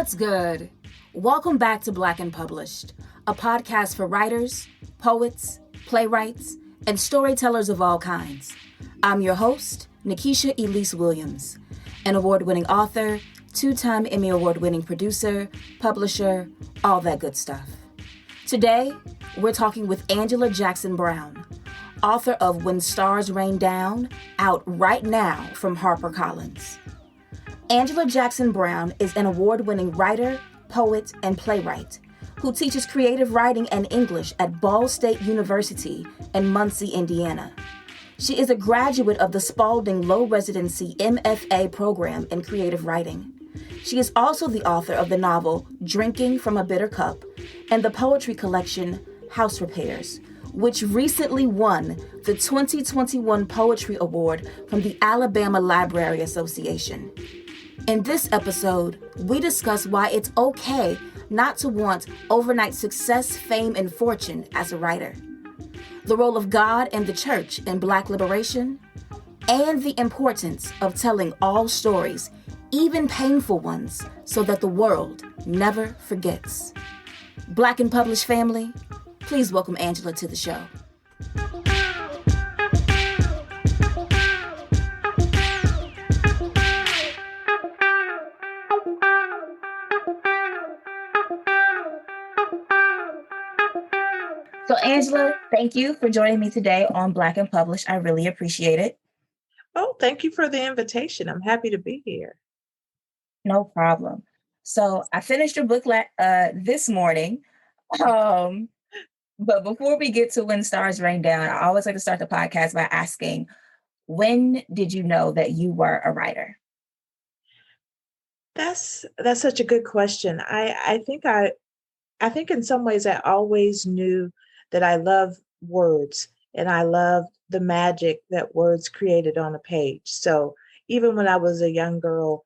What's good? Welcome back to Black and Published, a podcast for writers, poets, playwrights, and storytellers of all kinds. I'm your host, Nikisha Elise Williams, an award-winning author, two-time Emmy Award-winning producer, publisher, all that good stuff. Today, we're talking with Angela Jackson Brown, author of When Stars Rain Down, out right now from HarperCollins. Angela Jackson Brown is an award-winning writer, poet, and playwright who teaches creative writing and English at Ball State University in Muncie, Indiana. She is a graduate of the Spalding Low Residency MFA program in creative writing. She is also the author of the novel Drinking from a Bitter Cup and the poetry collection House Repairs, which recently won the 2021 Poetry Award from the Alabama Library Association. In this episode, we discuss why it's okay not to want overnight success, fame, and fortune as a writer, the role of God and the church in Black liberation, and the importance of telling all stories, even painful ones, so that the world never forgets. Black and Published family, please welcome Angela to the show. So Angela, thank you for joining me today on Black and Published. I really appreciate it. Oh, thank you for the invitation. I'm happy to be here. No problem. So I finished your book this morning. But before we get to When Stars Rain Down, I always like to start the podcast by asking, when did you know that you were a writer? That's such a good question. I think in some ways I always knew that I love words and I love the magic that words created on a page. So even when I was a young girl,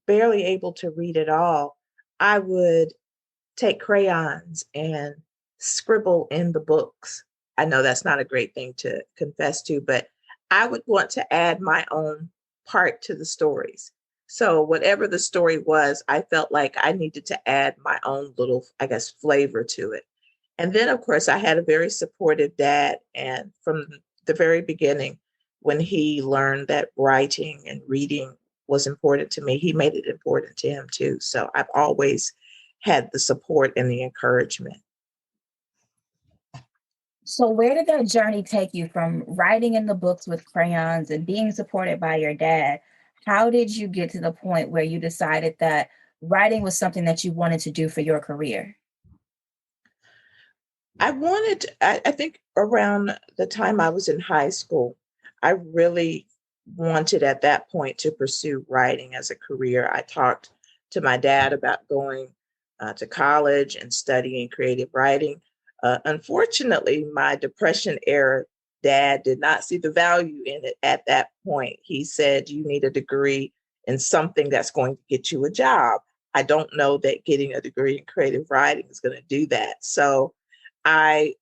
barely able to read at all, I would take crayons and scribble in the books. I know that's not a great thing to confess to, but I would want to add my own part to the stories. So whatever the story was, I felt like I needed to add my own little, flavor to it. And then, of course, I had a very supportive dad. And from the very beginning, when he learned that writing and reading was important to me, he made it important to him too. So I've always had the support and the encouragement. So where did that journey take you from writing in the books with crayons and being supported by your dad? How did you get to the point where you decided that writing was something that you wanted to do for your career? I think around the time I was in high school, I really wanted at that point to pursue writing as a career. I talked to my dad about going to college and studying creative writing. Unfortunately, my Depression era dad did not see the value in it at that point. He said, you need a degree in something that's going to get you a job. I don't know that getting a degree in creative writing is going to do that. So I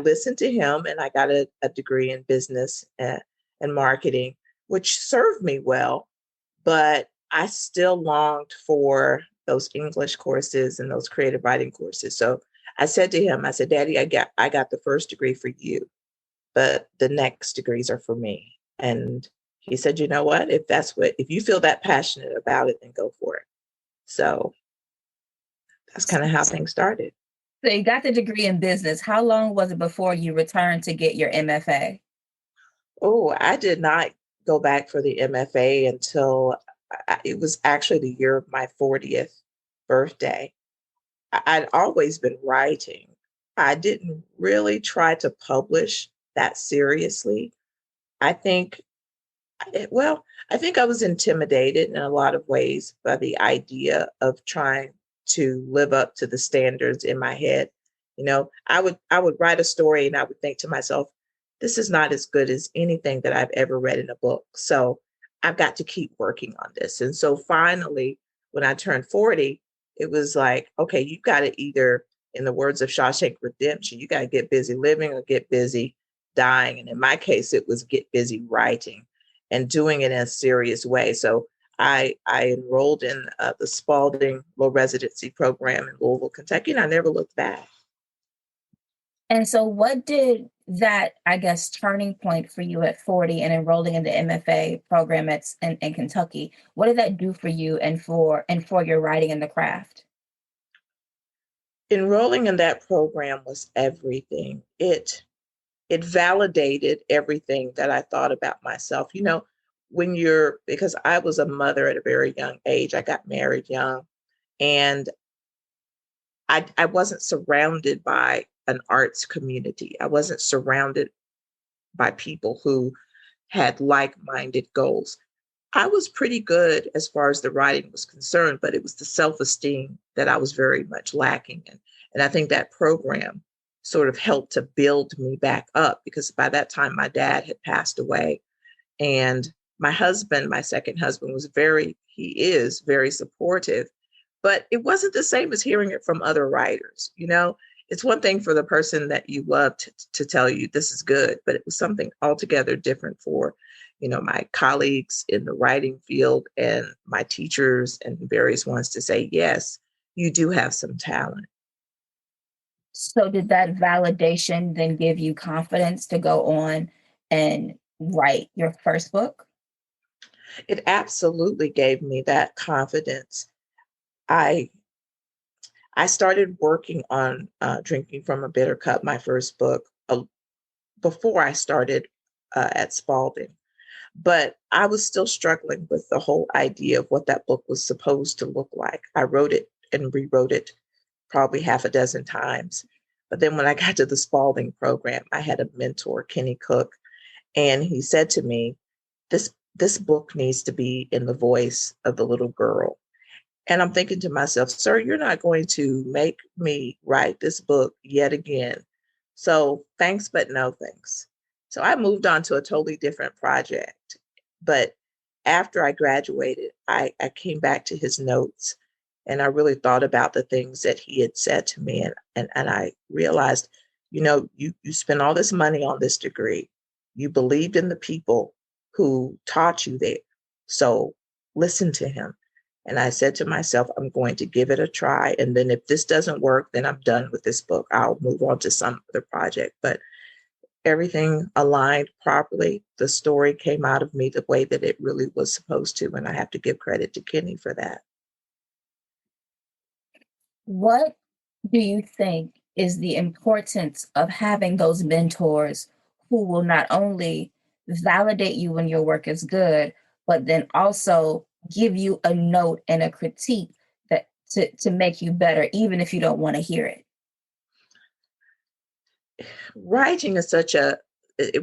listened to him and I got a degree in business and marketing, which served me well, but I still longed for those English courses and those creative writing courses. So I said to him, I said, Daddy, I got the first degree for you, but the next degrees are for me. And he said, you know what, if you feel that passionate about it, then go for it. So that's kind of how things started. So you got the degree in business. How long was it before you returned to get your MFA? Oh, I did not go back for the MFA until it was actually the year of my 40th birthday. I'd always been writing. I didn't really try to publish that seriously. I think I was intimidated in a lot of ways by the idea of trying to live up to the standards in my head. You know, I would write a story and I would think to myself, this is not as good as anything that I've ever read in a book. So I've got to keep working on this. And so finally, when I turned 40, it was like, okay, you've got to either, in the words of Shawshank Redemption, you got to get busy living or get busy dying. And in my case, it was get busy writing and doing it in a serious way. So I enrolled in the Spalding Low Residency Program in Louisville, Kentucky, and I never looked back. And so, what did that, I guess, turning point for you at 40 and enrolling in the MFA program in Kentucky? What did that do for you and for your writing and the craft? Enrolling in that program was everything. It validated everything that I thought about myself. Because I was a mother at a very young age, I got married young, and I wasn't surrounded by an arts community. I wasn't surrounded by people who had like-minded goals. I was pretty good as far as the writing was concerned, but it was the self-esteem that I was very much lacking in. And I think that program sort of helped to build me back up, because by that time my dad had passed away, and my husband, my second husband, he is very supportive, but it wasn't the same as hearing it from other writers. It's one thing for the person that you love to tell you this is good, but it was something altogether different for, my colleagues in the writing field and my teachers and various ones to say, yes, you do have some talent. So, did that validation then give you confidence to go on and write your first book? It absolutely gave me that confidence. I I started working on Drinking from a Bitter Cup, my first book, before I started at Spalding. But I was still struggling with the whole idea of what that book was supposed to look like. I wrote it and rewrote it probably half a dozen times. But then when I got to the Spalding program, I had a mentor, Kenny Cook, and he said to me, this book needs to be in the voice of the little girl. And I'm thinking to myself, sir, you're not going to make me write this book yet again. So thanks, but no thanks. So I moved on to a totally different project. But after I graduated, I came back to his notes, and I really thought about the things that he had said to me. And I realized, you spent all this money on this degree. You believed in the people who taught you there. So listen to him. And I said to myself, I'm going to give it a try. And then if this doesn't work, then I'm done with this book. I'll move on to some other project. But everything aligned properly. The story came out of me the way that it really was supposed to. And I have to give credit to Kenny for that. What do you think is the importance of having those mentors who will not only validate you when your work is good, but then also give you a note and a critique that to make you better, even if you don't want to hear it? Writing is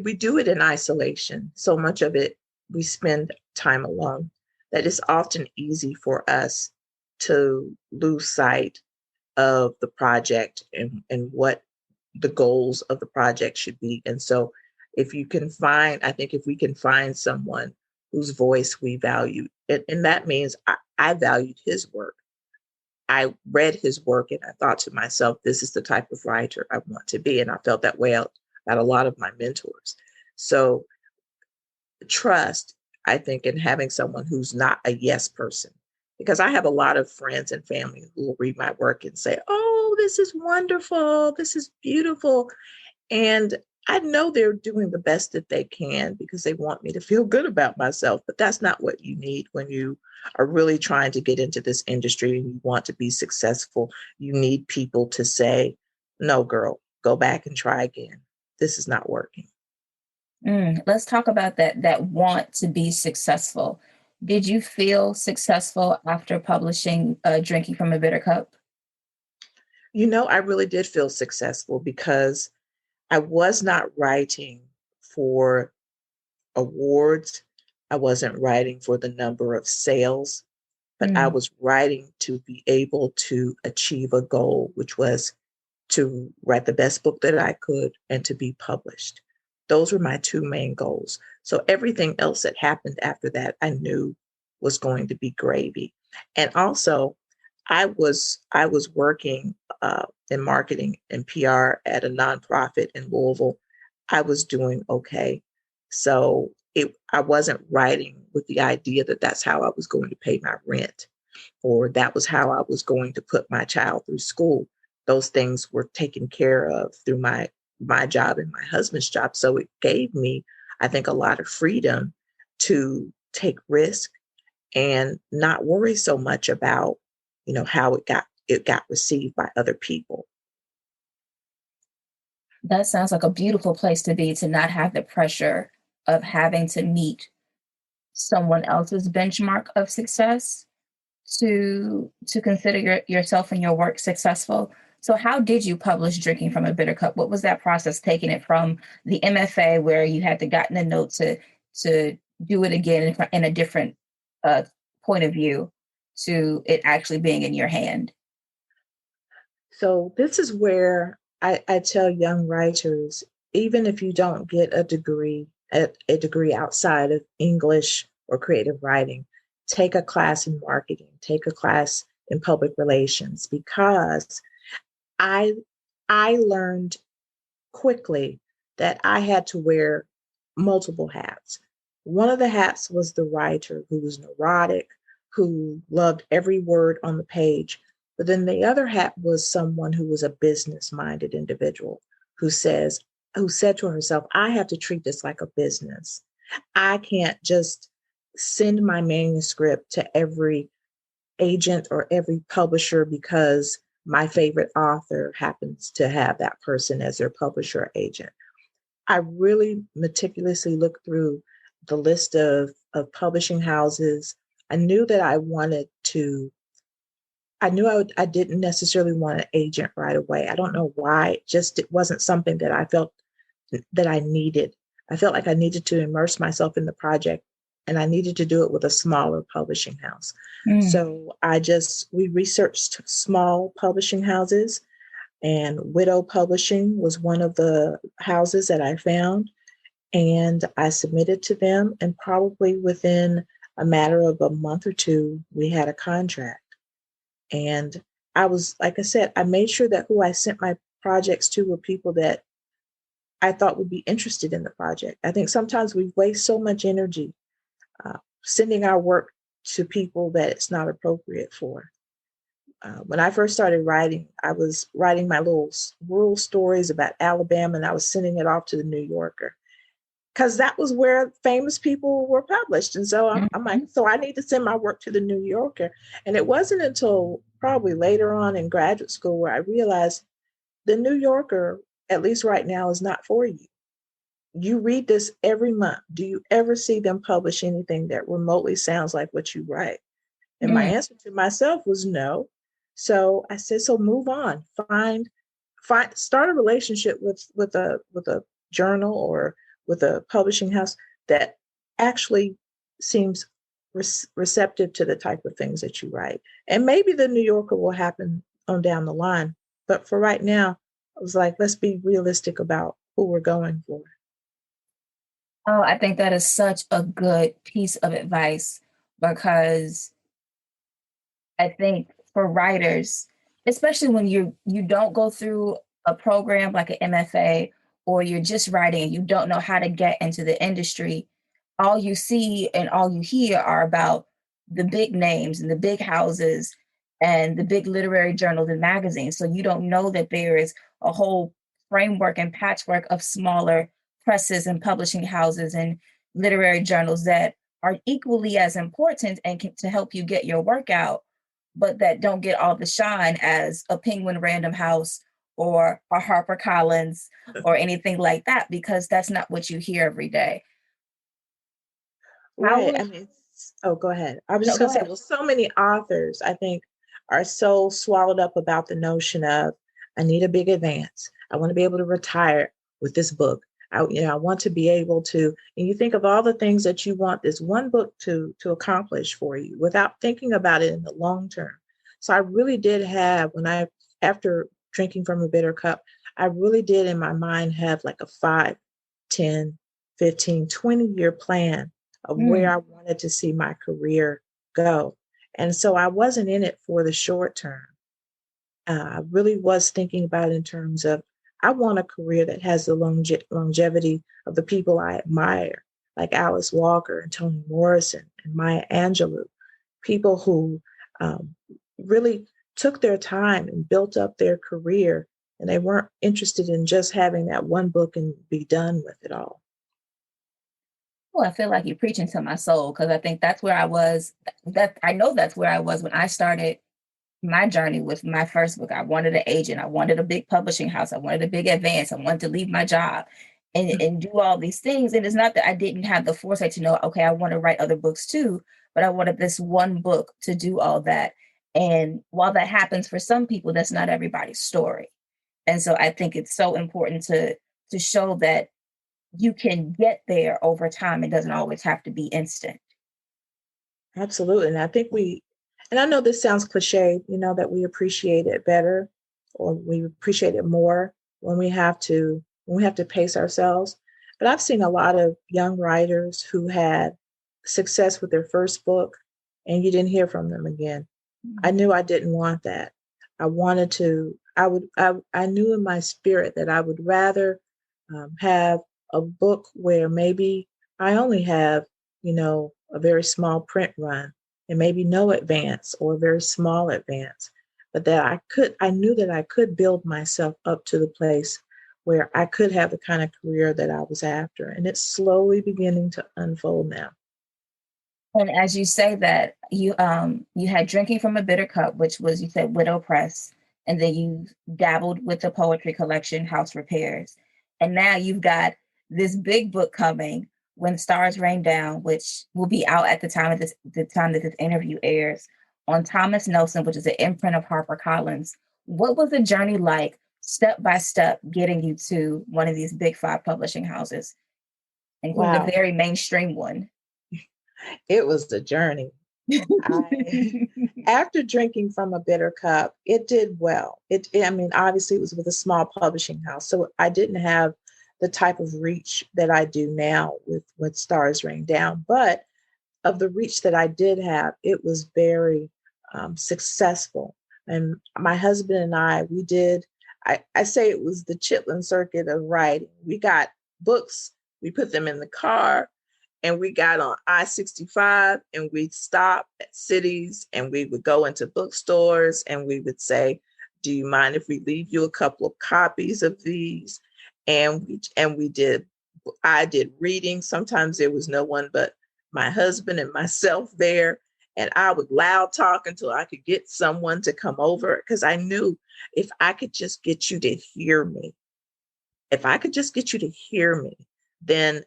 we do it in isolation. So much of it, we spend time alone, that it's often easy for us to lose sight of the project and what the goals of the project should be. And so I think if we can find someone whose voice we value, and that means I valued his work. I read his work and I thought to myself, this is the type of writer I want to be. And I felt that way about a lot of my mentors. So trust, I think, in having someone who's not a yes person. Because I have a lot of friends and family who will read my work and say, oh, this is wonderful. This is beautiful. And I know they're doing the best that they can because they want me to feel good about myself. But that's not what you need when you are really trying to get into this industry and you want to be successful. You need people to say, no, girl, go back and try again. This is not working. Let's talk about that want to be successful. Did you feel successful after publishing Drinking from a Bitter Cup? I really did feel successful because I was not writing for awards. I wasn't writing for the number of sales, but I Mm. was writing to be able to achieve a goal, which was to write the best book that I could and to be published. Those were my two main goals. So everything else that happened after that, I knew was going to be gravy. And also, I was working in marketing and PR at a nonprofit in Louisville. I was doing okay. So I wasn't writing with the idea that that's how I was going to pay my rent, or that was how I was going to put my child through school. Those things were taken care of through my job and my husband's job. So it gave me, I think, a lot of freedom to take risk and not worry so much about, how it got received by other people. That sounds like a beautiful place to be, to not have the pressure of having to meet someone else's benchmark of success to consider yourself and your work successful. So how did you publish Drinking from a Bitter Cup? What was that process, taking it from the MFA where you had to gotten a note to do it again in a different uh, point of view to it actually being in your hand? So this is where I tell young writers, even if you don't get a degree outside of English or creative writing, take a class in marketing, take a class in public relations, because I I learned quickly that I had to wear multiple hats. One of the hats was the writer who was neurotic, who loved every word on the page. But then the other hat was someone who was a business minded individual who says, who said to herself, I have to treat this like a business. I can't just send my manuscript to every agent or every publisher because my favorite author happens to have that person as their publisher or agent. I really meticulously looked through the list of publishing houses. I knew that I didn't necessarily want an agent right away. I don't know why. Just it wasn't something that I felt that I needed. I felt like I needed to immerse myself in the project, and I needed to do it with a smaller publishing house. Mm. So we researched small publishing houses, and Widow Publishing was one of the houses that I found. And I submitted to them, and probably within a matter of a month or two, we had a contract. And like I said, I made sure that who I sent my projects to were people that I thought would be interested in the project. I think sometimes we waste so much energy sending our work to people that it's not appropriate for. When I first started writing, I was writing my little rural stories about Alabama, and I was sending it off to the New Yorker because that was where famous people were published. And so I'm like, Mhm. so I need to send my work to the New Yorker. And it wasn't until probably later on in graduate school where I realized the New Yorker, at least right now, is not for you. You read this every month. Do you ever see them publish anything that remotely sounds like what you write? And my Mm. answer to myself was no. So I said, so move on. Start a relationship with a journal or with a publishing house that actually seems receptive to the type of things that you write. And maybe the New Yorker will happen on down the line. But for right now, I was like, let's be realistic about who we're going for. Oh, I think that is such a good piece of advice because I think for writers, especially when you don't go through a program like an MFA, or you're just writing and you don't know how to get into the industry, all you see and all you hear are about the big names and the big houses and the big literary journals and magazines. So you don't know that there is a whole framework and patchwork of smaller presses and publishing houses and literary journals that are equally as important and to help you get your work out, but that don't get all the shine as a Penguin Random House or a HarperCollins or anything like that, because that's not what you hear every day. How Right. would I mean, oh, go ahead. I was No, just go going to say, ahead. well, so many authors, I think, are so swallowed up about the notion of, I need a big advance. I want to be able to retire with this book. I want to be able to, and you think of all the things that you want this one book to accomplish for you without thinking about it in the long term. So I really did have, after drinking from a bitter cup, I really did in my mind have like a 5, 10, 15, 20-year plan of where Mm. I wanted to see my career go. And so I wasn't in it for the short term. I really was thinking about it in terms of, I want a career that has the longevity of the people I admire. like Alice Walker and Toni Morrison and Maya Angelou, people who um, really took their time and built up their career, and they weren't interested in just having that one book and be done with it all. Well, I feel like you're preaching to my soul because I think that's where I was. That I know that's where I was when I started my journey with my first book. I wanted an agent. I wanted a big publishing house. I wanted a big advance. I wanted to leave my job and do all these things. And it's not that I didn't have the foresight to know, okay, I want to write other books too, but I wanted this one book to do all that. And while that happens for some people, that's not everybody's story. And so I think it's so important to show that you can get there over time. It doesn't always have to be instant. Absolutely. And I think and I know this sounds cliche, that we appreciate it better or we appreciate it more when we have to pace ourselves. But I've seen a lot of young writers who had success with their first book and you didn't hear from them again. I Mhm. knew I didn't want that. I wanted to, I knew in my spirit that I would rather have a book where maybe I only have, a very small print run and maybe no advance or a very small advance, but that I knew that I could build myself up to the place where I could have the kind of career that I was after. And it's slowly beginning to unfold now. And as you say that, you had Drinking from a Bitter Cup, which was, you said, Widow Press, and then you dabbled with the poetry collection House Repairs. And now you've got this big book coming, When Stars Rain Down, which will be out at the time that this interview airs, on Thomas Nelson, which is an imprint of HarperCollins. What was the journey like, step by step, getting you to one of these big five publishing houses, including a Wow, very mainstream one? it was the journey. I After Drinking from a Bitter Cup, it did well. I mean, obviously, it was with a small publishing house, so I didn't have the type of reach that I do now with Stars Rain Down. But of the reach that I did have, it was very successful. And my husband and I, we did. I say it was the Chitlin circuit of writing. We got books, we put them in the car, and we got on I-65 and we'd stop at cities and we would go into bookstores and we would say, do you mind if we leave you a couple of copies of these? And we did, I did reading. Sometimes there was no one but my husband and myself there. And I would loud talk until I could get someone to come over because I knew if I could just get you to hear me, if I could just get you to hear me, then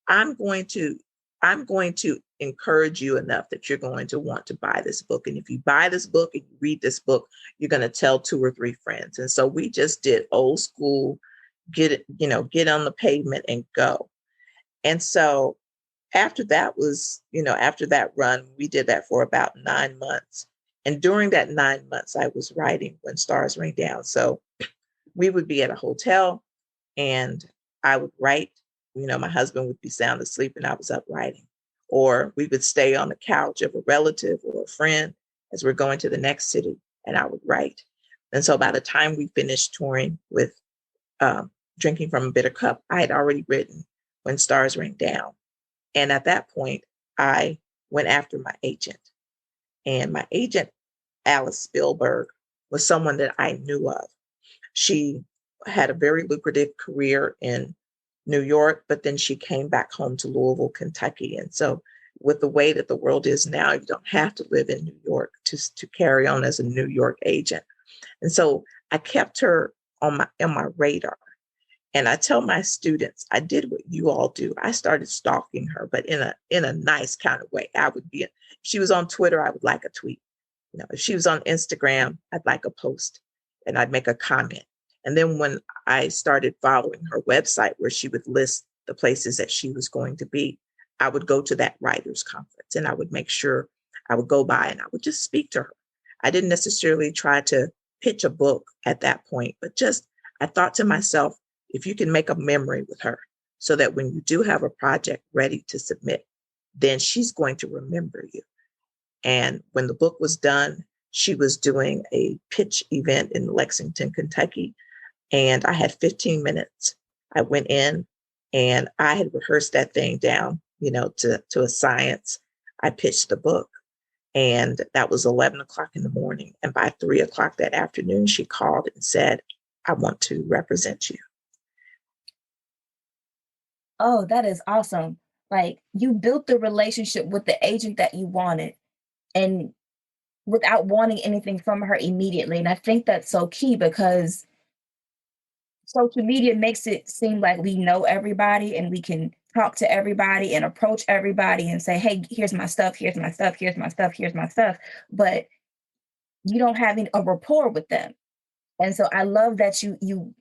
I'm going to I'm going to encourage you enough that you're going to want to buy this book. And if you buy this book and you read this book, you're going to tell two or three friends. And so we just did old school, get on the pavement and go. And so after that run, we did that for about 9 months. And during that 9 months, I was writing When Stars Rain Down. So we would be at a hotel and I would write. My husband would be sound asleep and I was up writing. Or we would stay on the couch of a relative or a friend as we're going to the next city and I would write. And so by the time we finished touring with Drinking from a Bitter Cup, I had already written When Stars Rain Down. And at that point, I went after my agent. And my agent, Alice Spielberg, was someone that I knew of. She had a very lucrative career in New York, but then she came back home to Louisville, Kentucky. And so, with the way that the world is now, you don't have to live in New York to carry on as a New York agent. And so, I kept her on my radar. And I tell my students, I did what you all do. I started stalking her, but in a nice kind of way. If she was on Twitter, I would like a tweet. If she was on Instagram, I'd like a post and I'd make a comment. And then when I started following her website where she would list the places that she was going to be, I would go to that writers conference and I would make sure I would go by and I would just speak to her. I didn't necessarily try to pitch a book at that point, but just I thought to myself, if you can make a memory with her so that when you do have a project ready to submit, then she's going to remember you. And when the book was done, she was doing a pitch event in Lexington, Kentucky. And I had 15 minutes. I went in and I had rehearsed that thing down to a science. I pitched the book, and that was 11 o'clock in the morning. And by 3 o'clock that afternoon, she called and said, I want to represent you. Oh, that is awesome. Like you built the relationship with the agent that you wanted and without wanting anything from her immediately. And I think that's so key because social media makes it seem like we know everybody and we can talk to everybody and approach everybody and say, hey, here's my stuff, here's my stuff, here's my stuff, here's my stuff. But you don't have a rapport with them. And so I love that you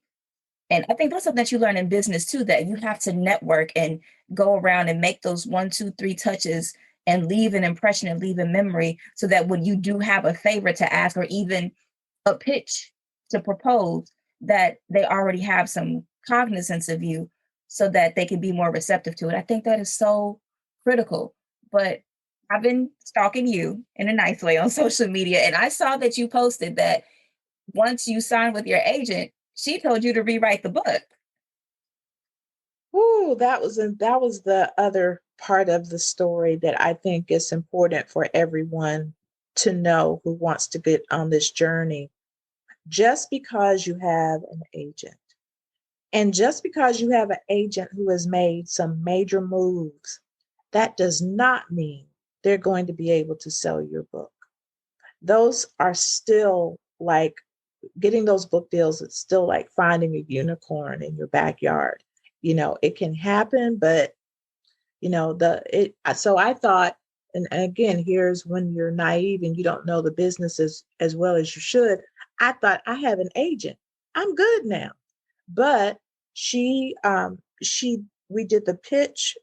and I think that's something that you learn in business too, that you have to network and go around and make those one, two, three touches and leave an impression and leave a memory so that when you do have a favor to ask or even a pitch to propose, that they already have some cognizance of you so that they can be more receptive to it. I think that is so critical. But I've been stalking you in a nice way on social media, and I saw that you posted that once you signed with your agent, she told you to rewrite the book. Ooh, that was the other part of the story that I think is important for everyone to know who wants to get on this journey. Just because you have an agent, and just because you have an agent who has made some major moves, that does not mean they're going to be able to sell your book. Those are still like getting those book deals. It's still like finding a unicorn in your backyard. It can happen, but so I thought, and again, here's when you're naive and you don't know the business as well as you should. I thought, I have an agent, I'm good now. But she we did the pitch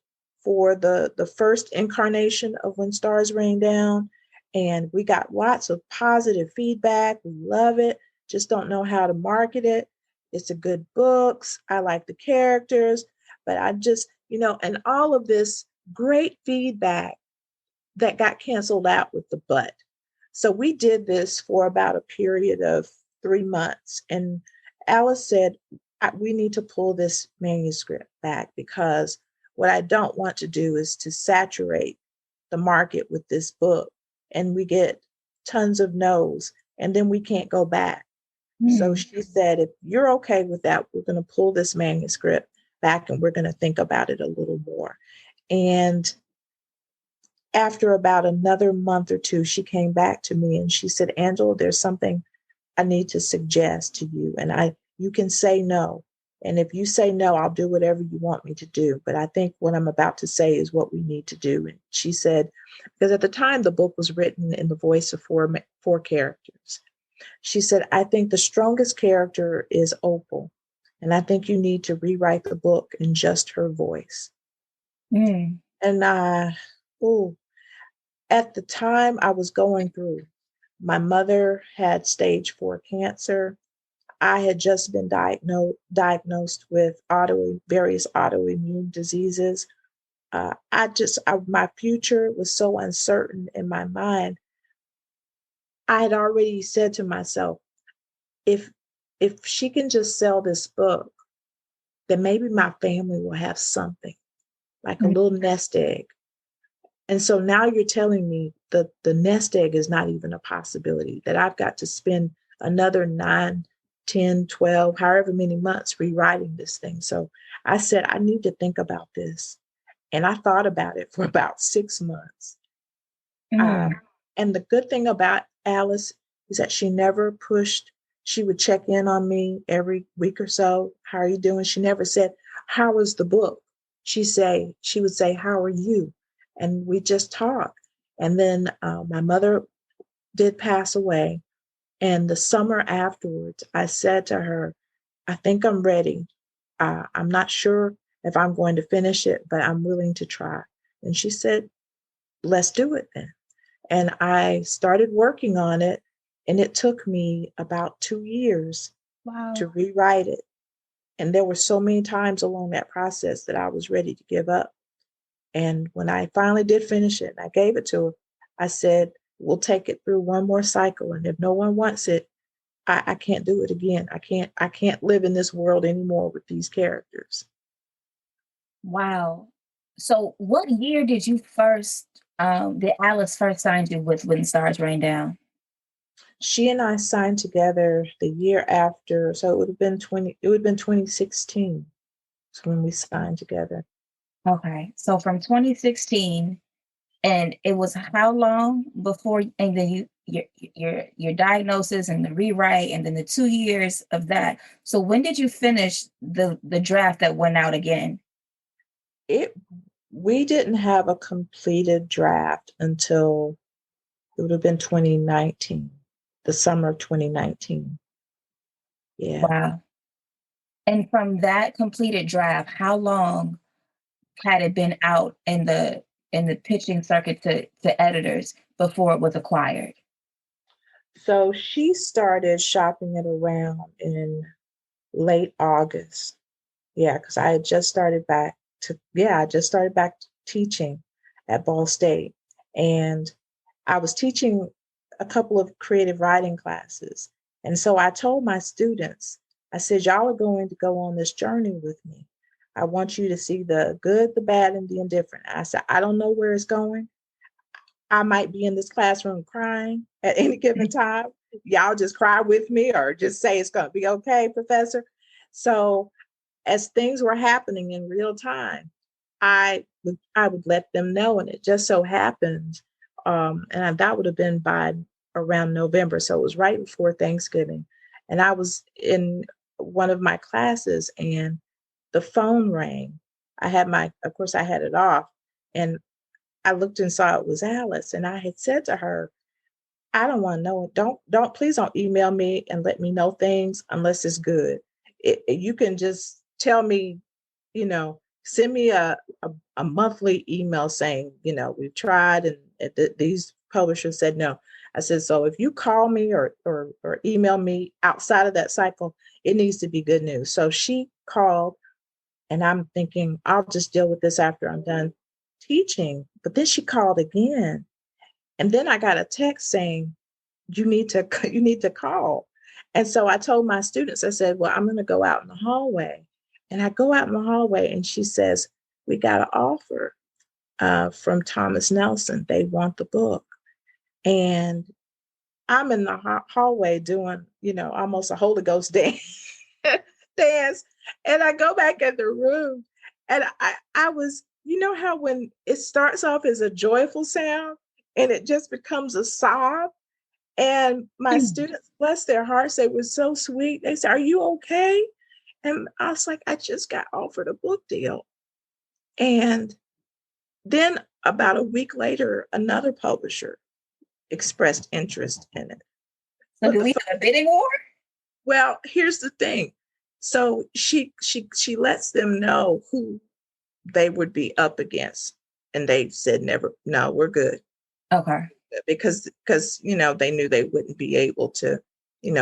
for the first incarnation of When Stars Rain Down, and we got lots of positive feedback. We love it, just don't know how to market it. It's a good books, I like the characters, but I just, and all of this great feedback that got canceled out with the but. So we did this for about a period of 3 months. And Alice said, we need to pull this manuscript back, because what I don't want to do is to saturate the market with this book and we get tons of no's and then we can't go back. So she said, if you're okay with that, we're going to pull this manuscript back and we're going to think about it a little more. And after about another month or two, she came back to me and she said, Angela, there's something I need to suggest to you. And you can say no. And if you say no, I'll do whatever you want me to do. But I think what I'm about to say is what we need to do. And she said, because at the time the book was written in the voice of four characters. She said, I think the strongest character is Opal. And I think you need to rewrite the book in just her voice. Mm. And at the time I was going through, my mother had stage 4 cancer. I had just been diagnosed with various autoimmune diseases. My future was so uncertain in my mind. I had already said to myself, if she can just sell this book, then maybe my family will have something, like a Mm. little nest egg. And so now you're telling me that the nest egg is not even a possibility, that I've got to spend another 9, 10, 12, however many months rewriting this thing. So I said, I need to think about this. And I thought about it for about 6 months. Mm. And the good thing about Alice is that she never pushed. She would check in on me every week or so. How are you doing? She never said, how was the book? She would say, how are you? And we just talk. And then my mother did pass away. And the summer afterwards, I said to her, I think I'm ready. I'm not sure if I'm going to finish it, but I'm willing to try. And she said, let's do it then. And I started working on it. And it took me about 2 years Wow. to rewrite it. And there were so many times along that process that I was ready to give up. And when I finally did finish it and I gave it to her, I said, we'll take it through one more cycle. And if no one wants it, I can't do it again. I can't live in this world anymore with these characters. Wow. So what year did you first did Alice first sign you with When Stars Rain Down? She and I signed together the year after, so it would have been 2016 is when we signed together. Okay. So from 2016, and it was how long before, and then your diagnosis and the rewrite and then the 2 years of that. So when did you finish the draft that went out again? It We didn't have a completed draft until it would have been 2019, the summer of 2019. Yeah. Wow. And from that completed draft, how long had it been out in the pitching circuit to editors before it was acquired? So she started shopping it around in late August. Yeah, because I just started back teaching at Ball State. And I was teaching a couple of creative writing classes. And so I told my students, I said, y'all are going to go on this journey with me. I want you to see the good, the bad, and the indifferent. I said, I don't know where it's going. I might be in this classroom crying at any given time. Y'all just cry with me or just say it's going to be okay, professor. So as things were happening in real time, I would let them know, and it just so happened, that would have been by around November, so it was right before Thanksgiving, and I was in one of my classes, and the phone rang. Of course, I had it off, and I looked and saw it was Alice, and I had said to her, I don't want to know it. Please don't email me and let me know things unless it's good. You can just tell me, send me a monthly email saying, we've tried and these publishers said no. I said, so if you call me or email me outside of that cycle, it needs to be good news. So she called, and I'm thinking, I'll just deal with this after I'm done teaching. But then she called again. And then I got a text saying, you need to call. And so I told my students, I said, well, I'm going to go out in the hallway. And I go out in the hallway, and she says, we got an offer from Thomas Nelson. They want the book. And I'm in the hallway doing, almost a Holy Ghost dance. And I go back in the room, and I was, how when it starts off as a joyful sound and it just becomes a sob. And my students, bless their hearts, they were so sweet. They said, are you okay? And I was like, I just got offered a book deal. And then about a week later, another publisher expressed interest in it. So But do we have a bidding war? well, here's the thing. So she lets them know who they would be up against. And they said, never, no, we're good. Okay. Because they knew they wouldn't be able to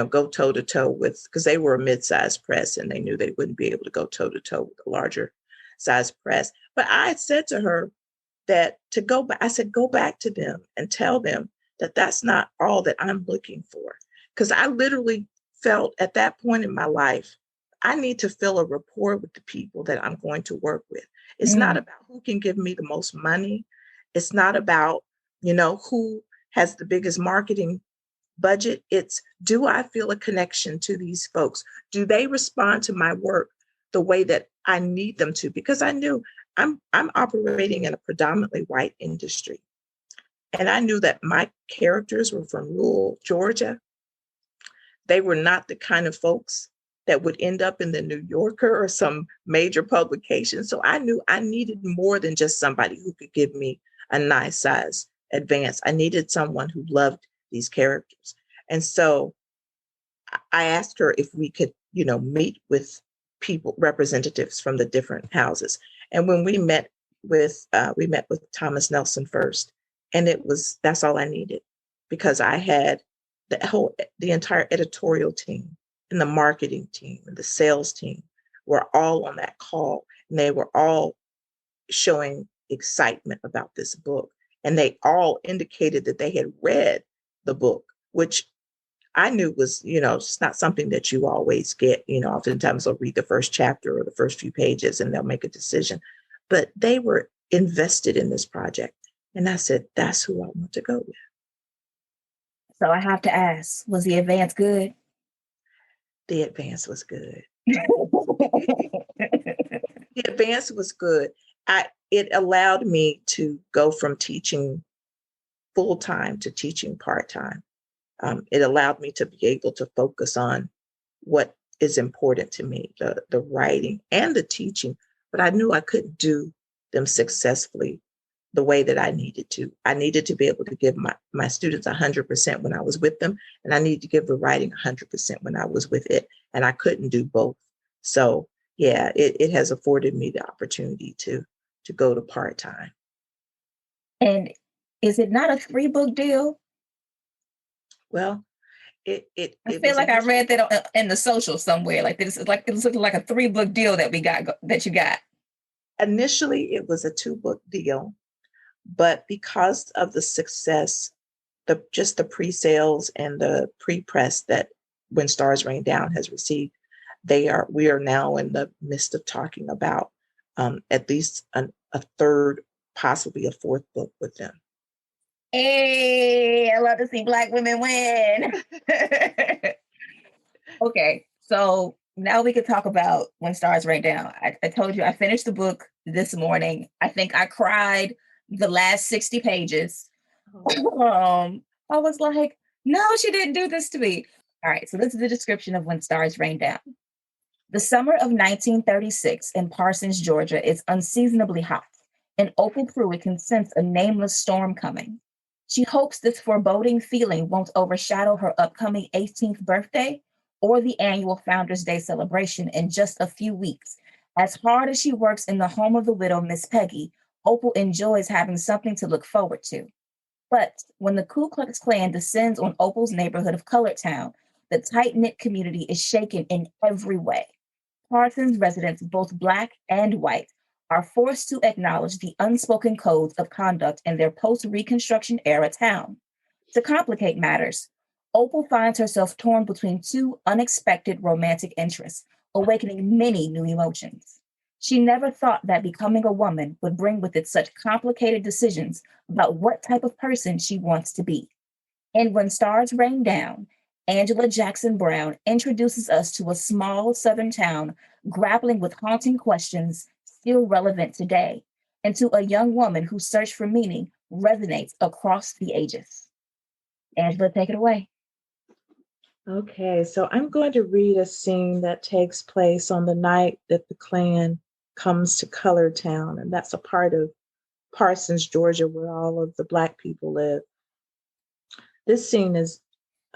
go toe to toe with, because they were a mid-sized press, and they knew they wouldn't be able to go toe to toe with a larger size press. But I had said to her that to go back, I said, go back to them and tell them that that's not all that I'm looking for, because I literally felt at that point in my life, I need to feel a rapport with the people that I'm going to work with. It's not about who can give me the most money. It's not about who has the biggest marketing budget. It's, do I feel a connection to these folks? Do they respond to my work the way that I need them to? Because I knew I'm operating in a predominantly white industry. And I knew that my characters were from rural Georgia. They were not the kind of folks that would end up in the New Yorker or some major publication. So I knew I needed more than just somebody who could give me a nice size advance. I needed someone who loved these characters. And so I asked her if we could, meet with people, representatives from the different houses. And when we met with Thomas Nelson first, and that's all I needed, because I had the entire editorial team and the marketing team and the sales team were all on that call, and they were all showing excitement about this book. And they all indicated that they had read the book, which I knew was, it's not something that you always get. Oftentimes they'll read the first chapter or the first few pages and they'll make a decision. But they were invested in this project. And I said, that's who I want to go with. So I have to ask, was the advance good? The advance was good. The advance was good. It allowed me to go from teaching full time to teaching part time. It allowed me to be able to focus on what is important to me, the writing and the teaching. But I knew I couldn't do them successfully the way that I needed to. I needed to be able to give my students 100% when I was with them, and I needed to give the writing 100% when I was with it. And I couldn't do both. So yeah, it has afforded me the opportunity to go to part time. And is it not a 3-book deal? Well, I it feel was like I initially read that in the social somewhere. Like this is like it's looking like a 3-book deal that we got that you got. initially it was a 2-book deal, but because of the success, the pre-sales and the pre-press that When Stars Rain Down has received, we are now in the midst of talking about at least a third, possibly a fourth book with them. Hey, I love to see Black women win. Okay, so now we could talk about When Stars Rain Down. I told you I finished the book this morning. I think I cried the last 60 pages. I was like, no, she didn't do this to me. All right, so this is the description of When Stars Rain Down. The summer of 1936 in Parsons, Georgia is unseasonably hot, and Opal Pruitt can sense a nameless storm coming. She hopes this foreboding feeling won't overshadow her upcoming 18th birthday or the annual Founders Day celebration in just a few weeks. As hard as she works in the home of the widow, Miss Peggy, Opal enjoys having something to look forward to. But when the Ku Klux Klan descends on Opal's neighborhood of Colored Town, the tight knit community is shaken in every way. Parsons residents, both Black and white, are forced to acknowledge the unspoken codes of conduct in their post Reconstruction era town. To complicate matters, Opal finds herself torn between two unexpected romantic interests, awakening many new emotions. She never thought that becoming a woman would bring with it such complicated decisions about what type of person she wants to be. And When Stars Rain Down, Angela Jackson Brown introduces us to a small southern town grappling with haunting questions still relevant today, and to a young woman whose search for meaning resonates across the ages. Angela, take it away. Okay, so I'm going to read a scene that takes place on the night that the Klan comes to Colored Town, and that's a part of Parsons, Georgia, where all of the Black people live. This scene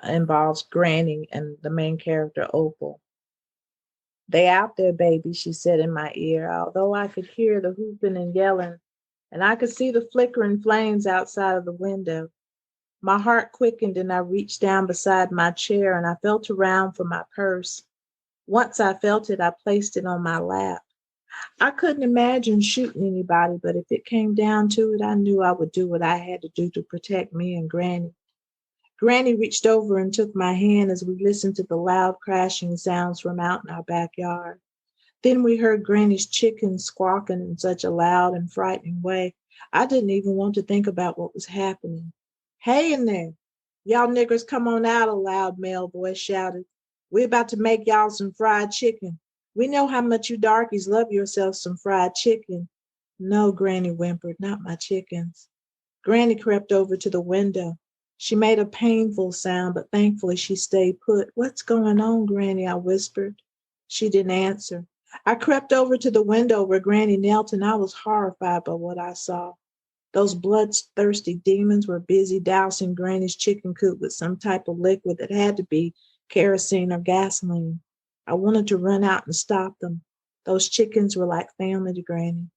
involves Granny and the main character, Opal. "They out there, baby," she said in my ear, although I could hear the whooping and yelling, and I could see the flickering flames outside of the window. My heart quickened and I reached down beside my chair and I felt around for my purse. Once I felt it, I placed it on my lap. I couldn't imagine shooting anybody, but if it came down to it, I knew I would do what I had to do to protect me and Granny. Granny reached over and took my hand as we listened to the loud crashing sounds from out in our backyard. Then we heard Granny's chickens squawking in such a loud and frightening way, I didn't even want to think about what was happening. "Hey in there, y'all niggers come on out," a loud male voice shouted. "We're about to make y'all some fried chicken. We know how much you darkies love yourselves some fried chicken." "No," Granny whimpered, "not my chickens." Granny crept over to the window. She made a painful sound, but thankfully she stayed put. "What's going on, Granny?" I whispered. She didn't answer. I crept over to the window where Granny knelt, and I was horrified by what I saw. Those bloodthirsty demons were busy dousing Granny's chicken coop with some type of liquid that had to be kerosene or gasoline. I wanted to run out and stop them. Those chickens were like family to Granny.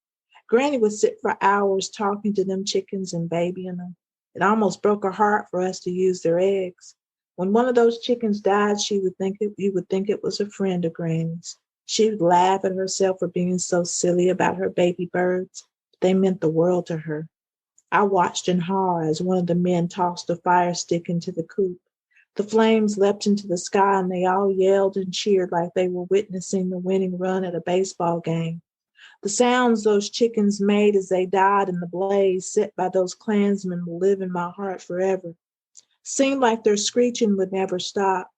Granny would sit for hours talking to them chickens and babying them. It almost broke her heart for us to use their eggs. When one of those chickens died, you would think it was a friend of Granny's. She would laugh at herself for being so silly about her baby birds. They meant the world to her. I watched in horror as one of the men tossed a fire stick into the coop. The flames leapt into the sky and they all yelled and cheered like they were witnessing the winning run at a baseball game. The sounds those chickens made as they died in the blaze set by those Klansmen will live in my heart forever. Seemed like their screeching would never stop.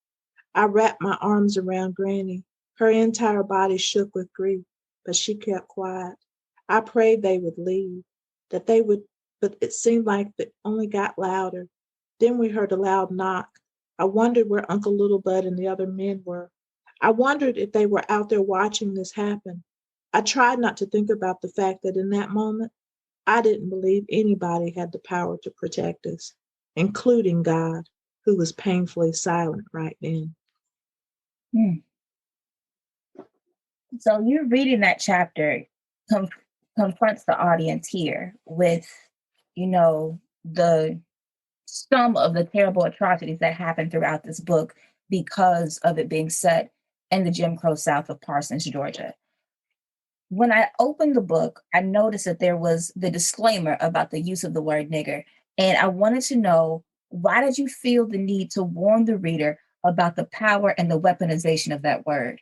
I wrapped my arms around Granny. Her entire body shook with grief, but she kept quiet. I prayed they would leave, that they would, but it seemed like it only got louder. Then we heard a loud knock. I wondered where Uncle Littlebud and the other men were. I wondered if they were out there watching this happen. I tried not to think about the fact that in that moment, I didn't believe anybody had the power to protect us, including God, who was painfully silent right then. Hmm. So you're reading that chapter confronts the audience here with, the some of the terrible atrocities that happened throughout this book because of it being set in the Jim Crow South of Parsons, Georgia. When I opened the book, I noticed that there was the disclaimer about the use of the word nigger. And I wanted to know, why did you feel the need to warn the reader about the power and the weaponization of that word?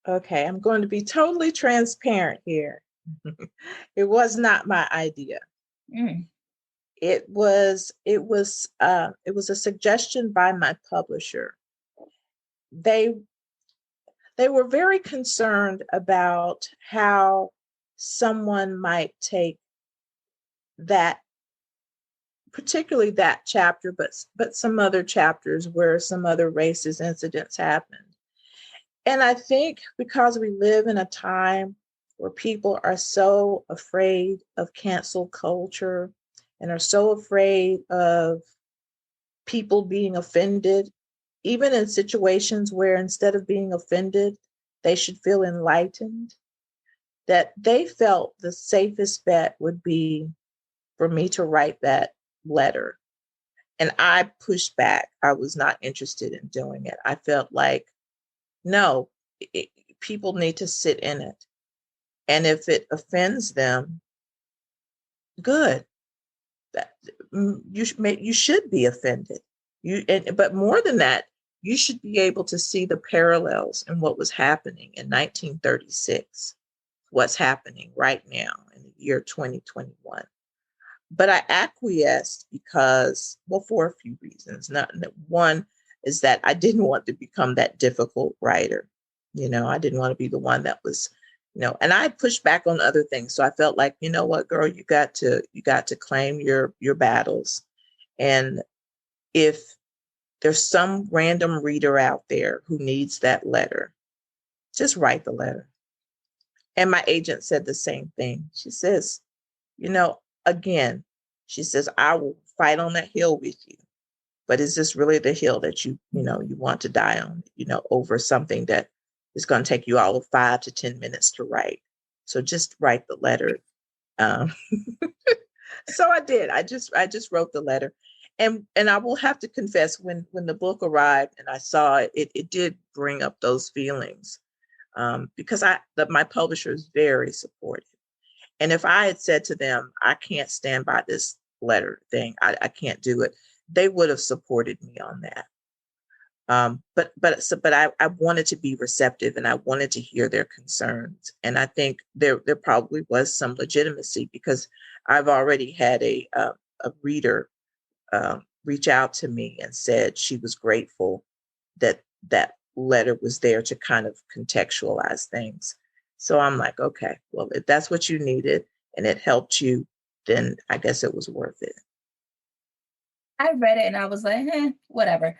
Okay, I'm going to be totally transparent here. It was not my idea. Mm. It was a suggestion by my publisher. They they were very concerned about how someone might take that, particularly that chapter, but some other chapters where some other racist incidents happened. And I think because we live in a time where people are so afraid of cancel culture and are so afraid of people being offended, even in situations where instead of being offended, they should feel enlightened, that they felt the safest bet would be for me to write that letter. And I pushed back. I was not interested in doing it. I felt like, no, it, people need to sit in it. And if it offends them, good. That you should be offended. But more than that, you should be able to see the parallels in what was happening in 1936, what's happening right now in the year 2021. But I acquiesced because, well, for a few reasons. One is that I didn't want to become that difficult writer. I didn't want to be the one that was, and I pushed back on other things. So I felt like, you know what, girl, you got to claim your battles. And if there's some random reader out there who needs that letter, just write the letter. And my agent said the same thing. She says, again, she says, I will fight on that hill with you. But is this really the hill that you want to die on, over something that is going to take you all of 5 to 10 minutes to write? So just write the letter. So I did. I just wrote the letter. And I will have to confess, when the book arrived and I saw it, it did bring up those feelings, because my publisher is very supportive. And if I had said to them, I can't stand by this letter thing, I can't do it, they would have supported me on that. But I wanted to be receptive and I wanted to hear their concerns. And I think there probably was some legitimacy, because I've already had a reader reach out to me and said she was grateful that that letter was there to kind of contextualize things. So I'm like, okay, well, if that's what you needed and it helped you, then I guess it was worth it. I read it and I was like, whatever.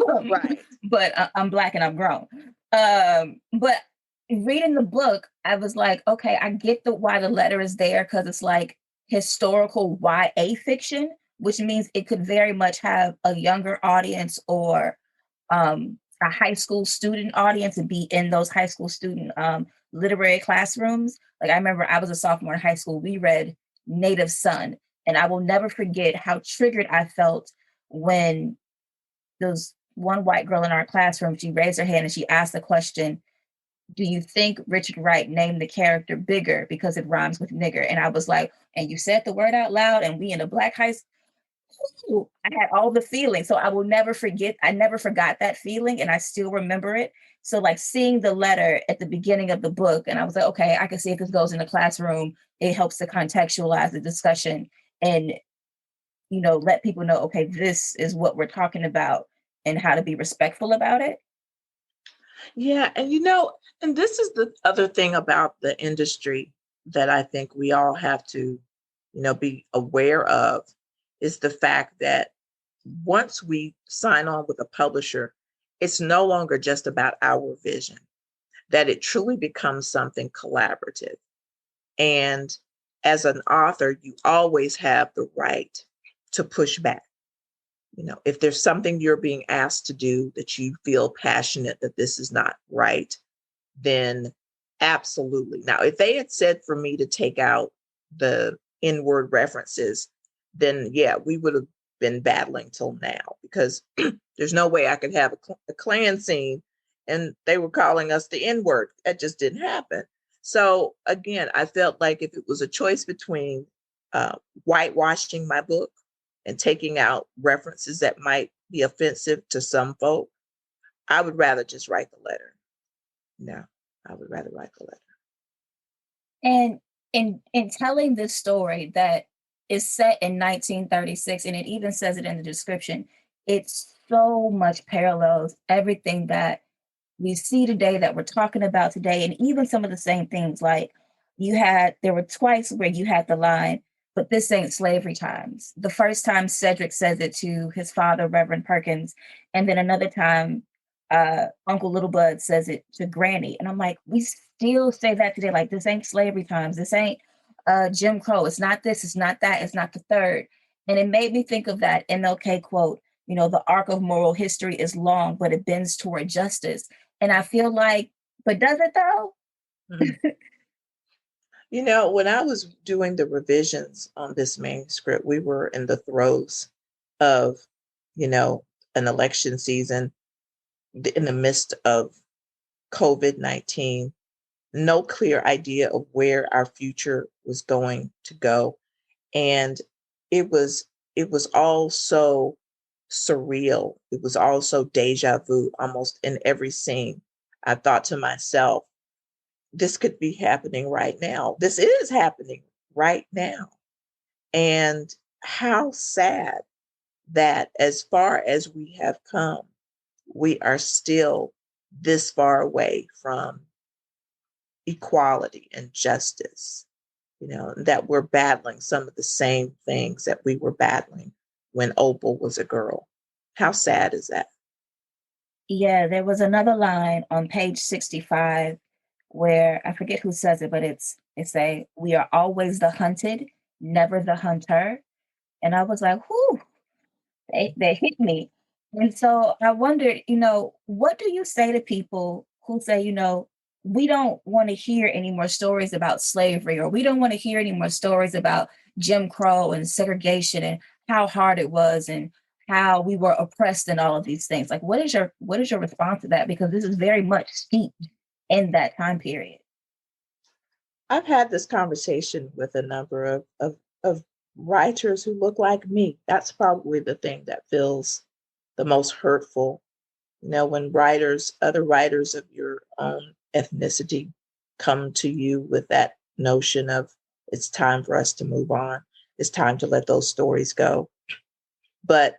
Right. But I'm Black and I'm grown. But reading the book, I was like, okay, I get why the letter is there, because it's like historical YA fiction, which means it could very much have a younger audience or a high school student audience and be in those high school student literary classrooms. Like, I remember I was a sophomore in high school. We read Native Son, and I will never forget how triggered I felt when those one white girl in our classroom, she raised her hand and she asked the question, do you think Richard Wright named the character Bigger because it rhymes with nigger? And I was like, and you said the word out loud, and we in a black high school. I had all the feelings. So I will never forget. I never forgot that feeling, and I still remember it. So like seeing the letter at the beginning of the book, and I was like, okay, I can see if this goes in the classroom, it helps to contextualize the discussion and, let people know, okay, this is what we're talking about and how to be respectful about it. Yeah, and and this is the other thing about the industry that I think we all have to, be aware of is the fact that once we sign on with a publisher, it's no longer just about our vision, that it truly becomes something collaborative. And as an author, you always have the right to push back. If there's something you're being asked to do that you feel passionate that this is not right, then absolutely. Now, if they had said for me to take out the N-word references, then yeah, we would have been battling till now because there's no way I could have a Klan scene and they were calling us the N-word. That just didn't happen. So again, I felt like if it was a choice between whitewashing my book and taking out references that might be offensive to some folk, I would rather just write the letter. No, I would rather write the letter. And in telling this story that is set in 1936, and it even says it in the description, it's so much parallels everything that we see today, that we're talking about today, and even some of the same things. Like there were twice where you had the line, but this ain't slavery times. The first time Cedric says it to his father, Reverend Perkins, and then another time Uncle Littlebud says it to Granny. And I'm like, we still say that today. Like, this ain't slavery times. This ain't Jim Crow. It's not this. It's not that. It's not the third. And it made me think of that MLK quote, the arc of moral history is long, but it bends toward justice. And I feel like, but does it though? Mhm. When I was doing the revisions on this manuscript, we were in the throes of, you know, an election season in the midst of COVID-19, no clear idea of where our future was going to go. And it was it was all so surreal. It was all so deja vu almost in every scene. I thought to myself, this could be happening right now. This is happening right now. And how sad that as far as we have come, we are still this far away from equality and justice, that we're battling some of the same things that we were battling when Opal was a girl. How sad is that? Yeah, there was another line on page 65 where I forget who says it, but it's a we are always the hunted, never the hunter. And I was like, whew, they hit me. And so I wondered, what do you say to people who say, we don't want to hear any more stories about slavery, or we don't want to hear any more stories about Jim Crow and segregation and how hard it was and how we were oppressed and all of these things. Like, what is your response to that? Because this is very much steeped in that time period. I've had this conversation with a number of writers who look like me. That's probably the thing that feels the most hurtful. When other writers of your own ethnicity come to you with that notion of it's time for us to move on, it's time to let those stories go. But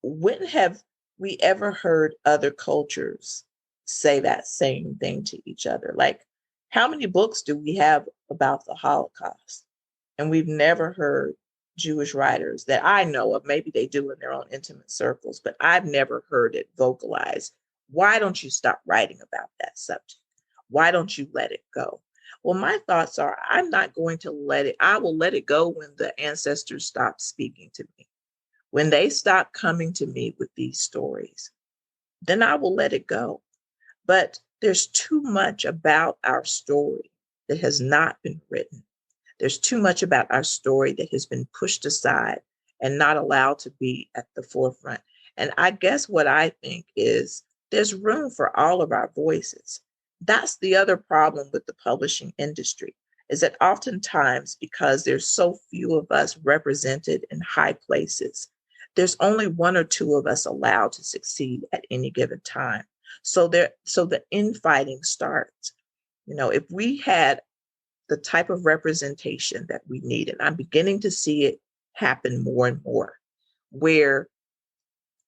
when have we ever heard other cultures say that same thing to each other? Like, how many books do we have about the Holocaust? And we've never heard Jewish writers that I know of. Maybe they do in their own intimate circles, but I've never heard it vocalized. Why don't you stop writing about that subject? Why don't you let it go? Well, my thoughts are I'm not going to let it, I will let it go when the ancestors stop speaking to me. When they stop coming to me with these stories, then I will let it go. But there's too much about our story that has not been written. There's too much about our story that has been pushed aside and not allowed to be at the forefront. And I guess what I think is there's room for all of our voices. That's the other problem with the publishing industry, is that oftentimes, because there's so few of us represented in high places, there's only one or two of us allowed to succeed at any given time. So the infighting starts. If we had the type of representation that we need, and I'm beginning to see it happen more and more, where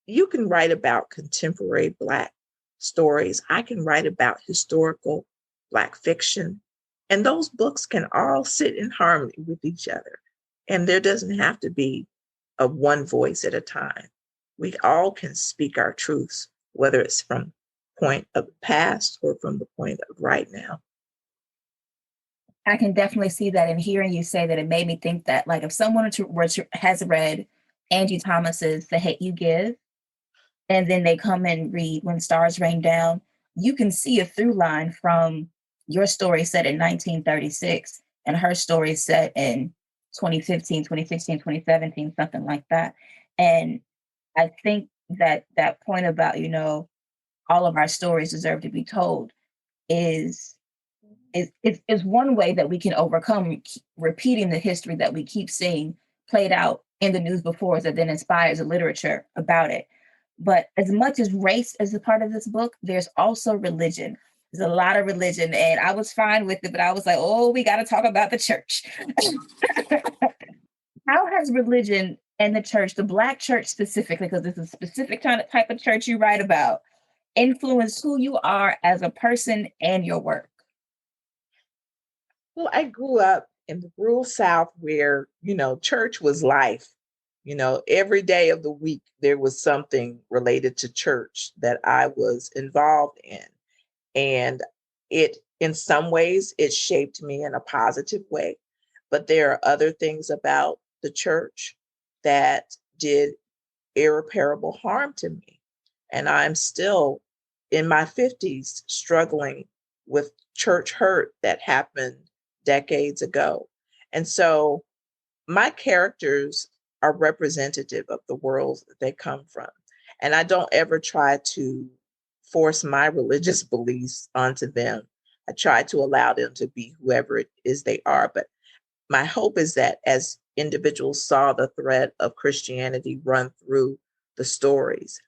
you can write about contemporary Black stories. I can write about historical Black fiction. And those books can all sit in harmony with each other. And there doesn't have to be a one voice at a time. We all can speak our truths, whether it's from the point of the past or from the point of right now. I can definitely see that, in hearing you say that, it made me think that, like, if someone has read Angie Thomas's The Hate You Give, and then they come and read When Stars Rain Down, you can see a through line from your story set in 1936 and her story set in 2015, 2016, 2017, something like that. And I think that that point about, all of our stories deserve to be told is is one way that we can overcome repeating the history that we keep seeing played out in the news before us, that then inspires a literature about it. But as much as race is a part of this book, there's also religion. There's a lot of religion, and I was fine with it, but I was like, oh, we got to talk about the church. How has religion and the church, the Black church specifically, because it's a specific kind of type of church you write about, influenced who you are as a person and your work? Well, I grew up in the rural South where, church was life. Every day of the week, there was something related to church that I was involved in. And in some ways, it shaped me in a positive way. But there are other things about the church that did irreparable harm to me. And I'm still in my 50s struggling with church hurt that happened decades ago. And so my characters are representative of the world that they come from. And I don't ever try to force my religious beliefs onto them. I try to allow them to be whoever it is they are. But my hope is that as individuals saw the thread of Christianity run through the stories,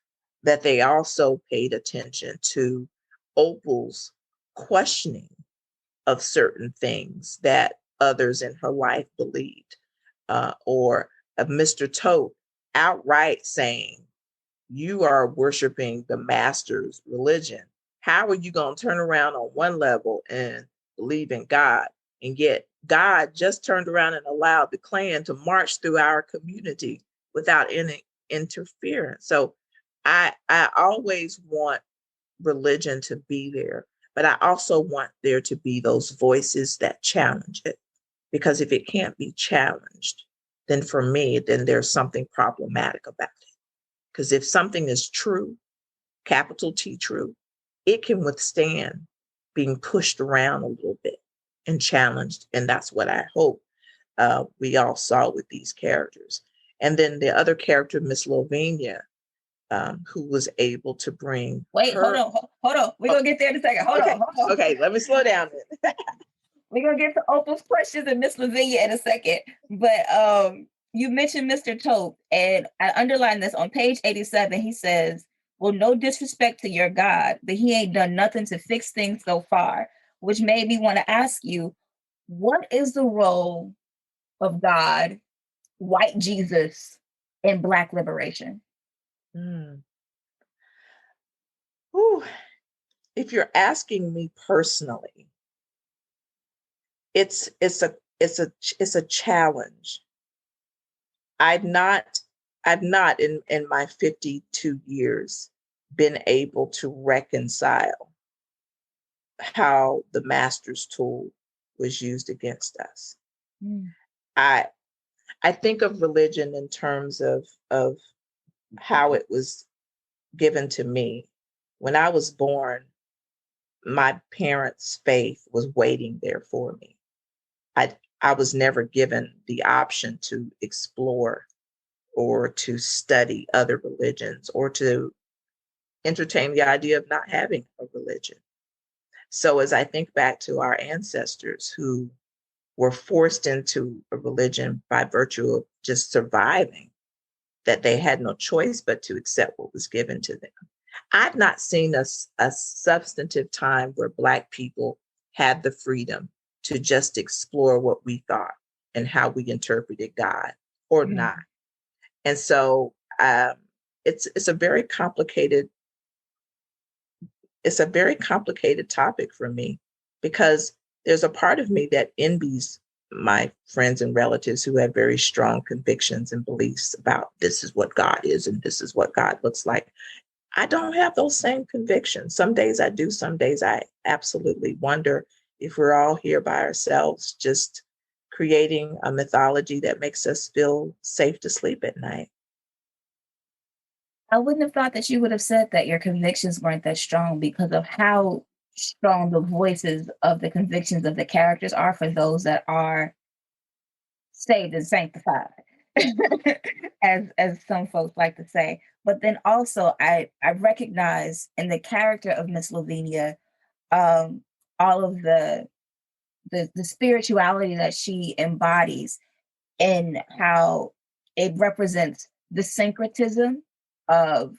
that they also paid attention to Opal's questioning of certain things that others in her life believed, or of Mr. Tote outright saying, you are worshiping the master's religion. How are you going to turn around on one level and believe in God? And yet God just turned around and allowed the Klan to march through our community without any interference. So I always want religion to be there, but I also want there to be those voices that challenge it. Because if it can't be challenged, then for me, then there's something problematic about it. Because if something is true, capital T true, it can withstand being pushed around a little bit and challenged. And that's what I hope we all saw with these characters. And then the other character, Miss Lovenia, who was able to bring. Wait, her. hold on. We're going to get there in a second. Hold on. Okay, let me slow down. We're going to get to Opal's questions and Miss Lavinia in a second. But you mentioned Mr. Tope, and I underlined this on page 87. He says, well, no disrespect to your God, but he ain't done nothing to fix things so far, which made me want to ask you, what is the role of God, white Jesus, in Black liberation? Ooh, if you're asking me personally, it's a challenge. I've not in my 52 years been able to reconcile how the master's tool was used against us. I think of religion in terms of how it was given to me. When I was born, my parents' faith was waiting there for me. I was never given the option to explore or to study other religions or to entertain the idea of not having a religion. So as I think back to our ancestors who were forced into a religion by virtue of just surviving, that they had no choice but to accept what was given to them. I've not seen a substantive time where Black people had the freedom to just explore what we thought and how we interpreted God or not. Mhm. And so it's a very complicated topic for me because there's a part of me that envies my friends and relatives who have very strong convictions and beliefs about this is what God is and this is what God looks like. I don't have those same convictions. Some days I do, some days I absolutely wonder if we're all here by ourselves, just creating a mythology that makes us feel safe to sleep at night. I wouldn't have thought that you would have said that your convictions weren't that strong because of how strong the voices of the convictions of the characters are for those that are saved and sanctified, as some folks like to say. But then also, I recognize in the character of Miss Lavinia, um, all of the spirituality that she embodies and how it represents the syncretism of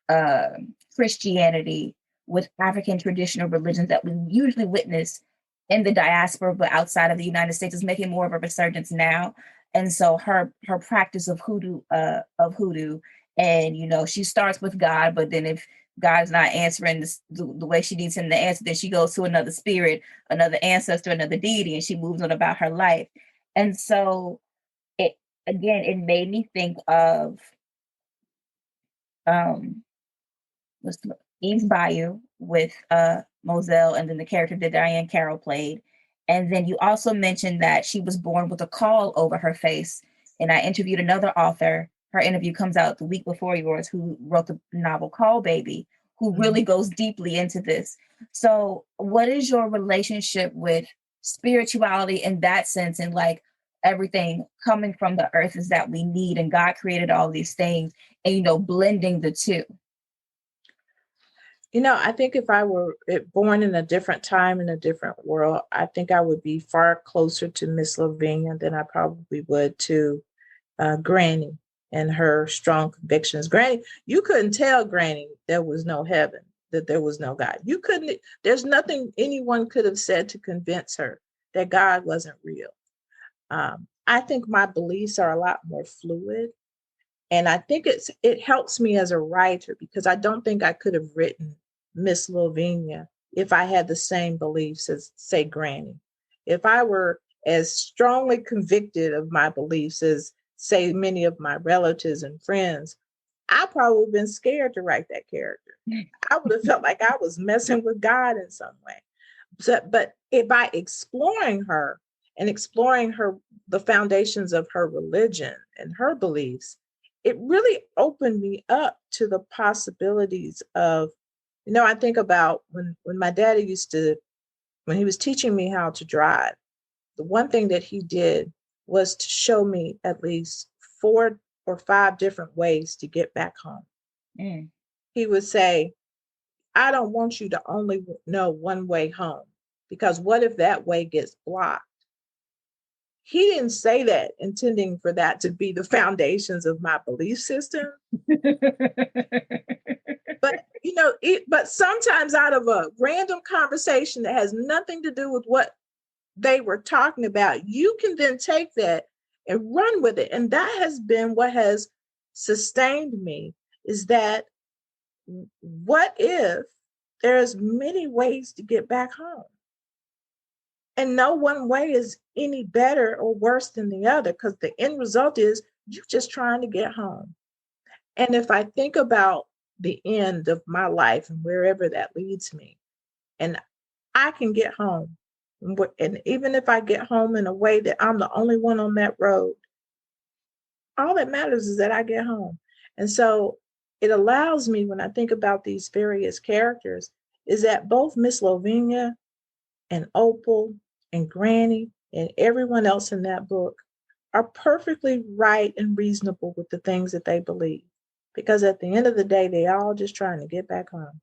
uh, Christianity with African traditional religions that we usually witness in the diaspora, but outside of the United States is making more of a resurgence now. And so her practice of hoodoo, and she starts with God, but then if God's not answering the way she needs him to answer, then she goes to another spirit, another ancestor, another deity, and she moves on about her life. And so it again, it made me think of um was Eve's Bayou with Moselle, and then the character that Diane Carroll played. And then you also mentioned that she was born with a caul over her face. And I interviewed another author. Her interview comes out the week before yours, who wrote the novel Call Baby, who Mhm. really goes deeply into this. So, what is your relationship with spirituality in that sense? And like everything coming from the earth is that we need, and God created all these things, and blending the two. I think if I were born in a different time in a different world, I think I would be far closer to Miss Lavinia than I probably would to Granny and her strong convictions. Granny, you couldn't tell Granny there was no heaven, that there was no God. You couldn't, there's nothing anyone could have said to convince her that God wasn't real. I think my beliefs are a lot more fluid. And I think it helps me as a writer because I don't think I could have written Miss Lavinia if I had the same beliefs as, say, Granny. If I were as strongly convicted of my beliefs as, say, many of my relatives and friends, I probably would have been scared to write that character. I would have felt like I was messing with God in some way. So, but by exploring her and exploring the foundations of her religion and her beliefs, it really opened me up to the possibilities of, I think about when my daddy when he was teaching me how to drive, the one thing that he did was to show me at least 4 or 5 different ways to get back home. Mm. He would say, I don't want you to only know one way home because what if that way gets blocked? He didn't say that intending for that to be the foundations of my belief system. But but sometimes out of a random conversation that has nothing to do with what they were talking about, you can then take that and run with it. And that has been what has sustained me, is that what if there's many ways to get back home? And no one way is any better or worse than the other because the end result is you just trying to get home. And if I think about the end of my life and wherever that leads me, and I can get home, and even if I get home in a way that I'm the only one on that road, all that matters is that I get home. And so it allows me, when I think about these various characters, is that both Miss Lavinia and Opal and Granny and everyone else in that book are perfectly right and reasonable with the things that they believe. Because at the end of the day, they all just trying to get back home.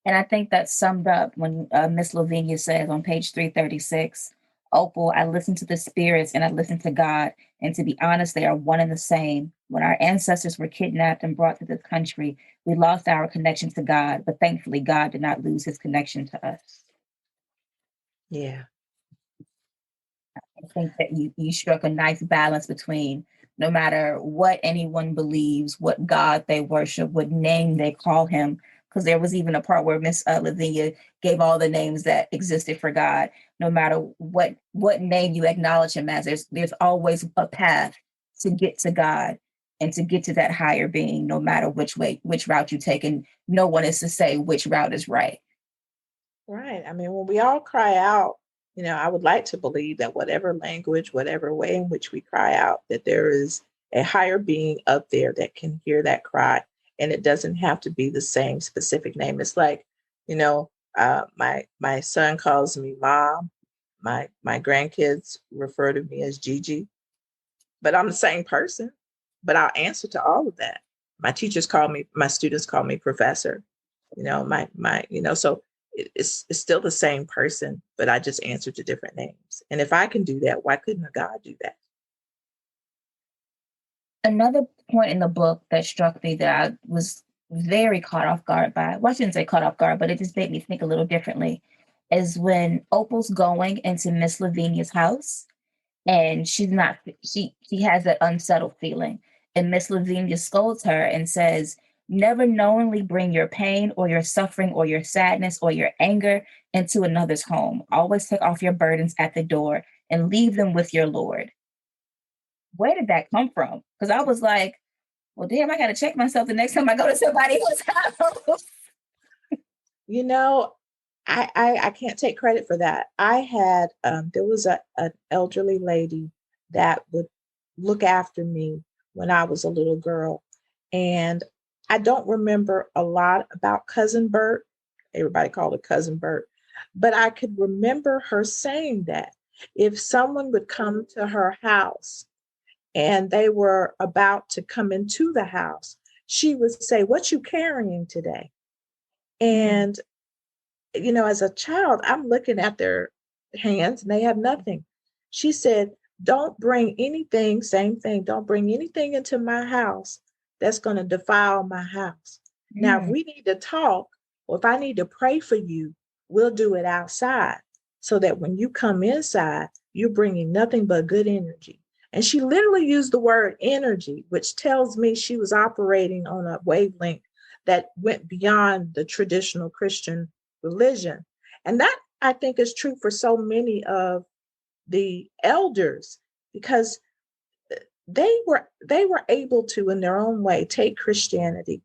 And I think that's summed up when Miss Lavinia says on page 336, Opal, I listen to the spirits and I listen to God. And to be honest, they are one and the same. When our ancestors were kidnapped and brought to this country, we lost our connection to God, but thankfully, God did not lose his connection to us. Yeah. I think that you struck a nice balance between no matter what anyone believes, what God they worship, what name they call him. Because there was even a part where Miss Lavinia gave all the names that existed for God. No matter what name you acknowledge him as, there's always a path to get to God and to get to that higher being, no matter which route you take. And no one is to say which route is right. Right. I mean, when we all cry out, I would like to believe that whatever language, whatever way in which we cry out, that there is a higher being up there that can hear that cry. And it doesn't have to be the same specific name. It's like, my son calls me mom. My grandkids refer to me as Gigi, but I'm the same person. But I'll answer to all of that. My students call me professor. So it's still the same person, but I just answer to different names. And if I can do that, why couldn't a God do that? Another point in the book that struck me that I was very caught off guard by, well, I shouldn't say caught off guard, but it just made me think a little differently, is when Opal's going into Miss Lavinia's house and she has that unsettled feeling. And Miss Lavinia scolds her and says, never knowingly bring your pain or your suffering or your sadness or your anger into another's home. Always take off your burdens at the door and leave them with your Lord. Where did that come from? Because I was like, well, damn, I got to check myself the next time I go to somebody else's house. You know, I can't take credit for that. I had there was an elderly lady that would look after me when I was a little girl, and I don't remember a lot about Cousin Bert. Everybody called her Cousin Bert, but I could remember her saying that if someone would come to her house and they were about to come into the house, she would say, "What you carrying today?" And as a child, I'm looking at their hands and they have nothing. She said, "Don't bring anything, same thing, don't bring anything into my house that's going to defile my house. Now, if we need to talk or if I need to pray for you, we'll do it outside so that when you come inside, you're bringing nothing but good energy." And she literally used the word energy, which tells me she was operating on a wavelength that went beyond the traditional Christian religion. And that I think is true for so many of the elders because they were able to in their own way take Christianity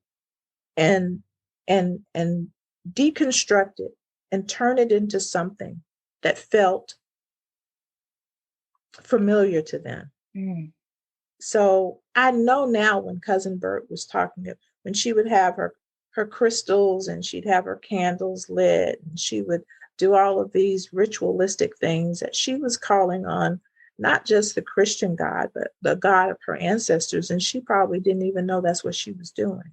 and and deconstruct it and turn it into something that felt familiar to them. So I know now when Cousin Bert was talking, when she would have her crystals and she'd have her candles lit and she would do all of these ritualistic things that she was calling on not just the Christian God, but the God of her ancestors. And she probably didn't even know that's what she was doing.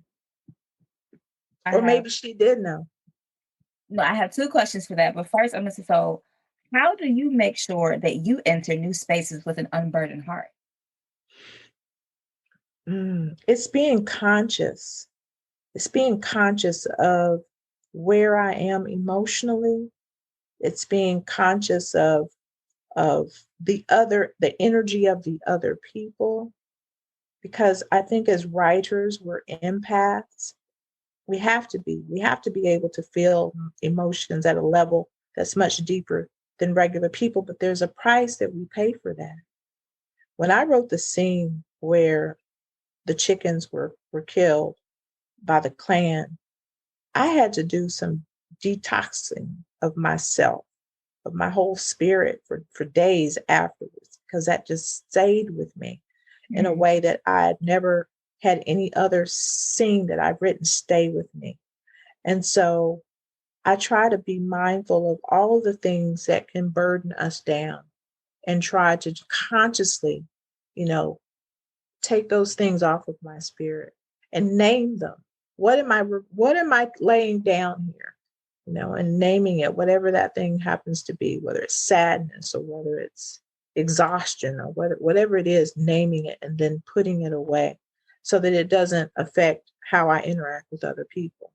Or maybe she did know. No, I have two questions for that. But first, I'm going to say, so how do you make sure that you enter new spaces with an unburdened heart? It's being conscious. It's being conscious of where I am emotionally. It's being conscious of the energy of the other people. Because I think as writers, we're empaths. We have to be able to feel emotions at a level that's much deeper than regular people, but there's a price that we pay for that. When I wrote the scene where the chickens were killed by the Klan, I had to do some detoxing of myself, of my whole spirit for days afterwards, because that just stayed with me in a way that I had never had any other scene that I've written stay with me. And so I try to be mindful of all of the things that can burden us down and try to consciously, you know, take those things off of my spirit and name them. What am I laying down here? and naming it, whatever that thing happens to be, whether it's sadness or whether it's exhaustion or whatever it is, naming it and then putting it away so that it doesn't affect how I interact with other people.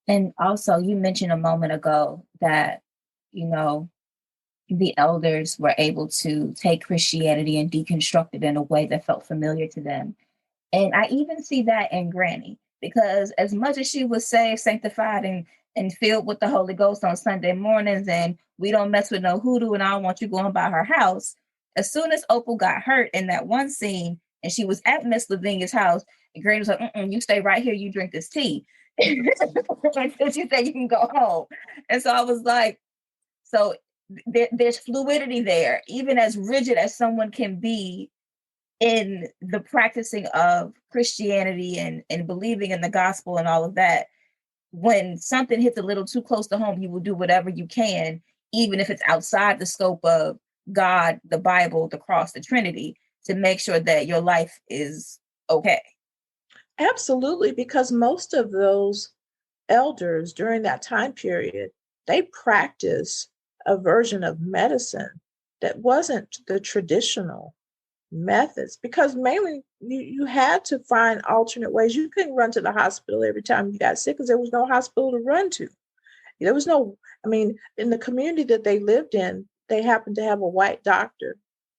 And also, you mentioned a moment ago that, you know, the elders were able to take Christianity and deconstruct it in a way that felt familiar to them. And I even see that in Granny, because as much as she was saved, sanctified, and filled with the Holy Ghost on Sunday mornings, and we don't mess with no hoodoo, and I don't want you going by her house. As soon as Opal got hurt in that one scene, and she was at Miss Lavinia's house, and Granny was like, "You stay right here, you drink this tea." Until she said you can go home. And so I was like, so there's fluidity there, even as rigid as someone can be in the practicing of Christianity and believing in the gospel and all of that. When something hits a little too close to home, you will do whatever you can, even if it's outside the scope of God, the Bible, the cross, the Trinity, to make sure that your life is okay. Absolutely, because most of those elders during that time period, they practiced a version of medicine that wasn't the traditional methods, because mainly you had to find alternate ways. You couldn't run to the hospital every time you got sick because there was no hospital to run to. There was no, I mean, in the community that they lived in, they happened to have a white doctor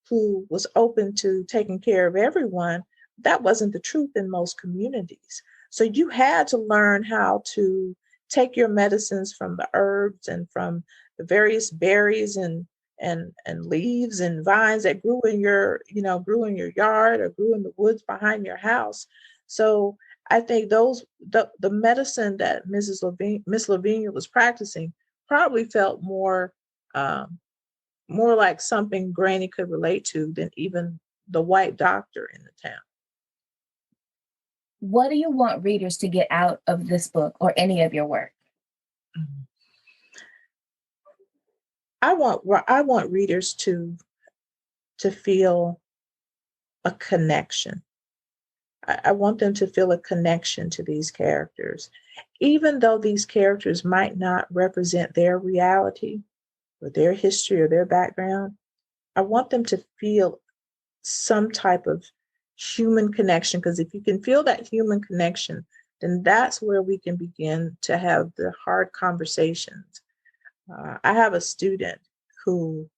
who was open to taking care of everyone. That wasn't the truth in most communities. So you had to learn how to take your medicines from the herbs and from the various berries and leaves and vines that grew in your yard or grew in the woods behind your house. So I think the medicine that Miss Lavinia was practicing probably felt um, more like something Granny could relate to than even the white doctor in the town. What do you want readers to get out of this book or any of your work? Mhm. I want readers to feel a connection. I want them to feel a connection to these characters, even though these characters might not represent their reality or their history or their background. I want them to feel some type of human connection, because if you can feel that human connection, then that's where we can begin to have the hard conversations. I have a student who,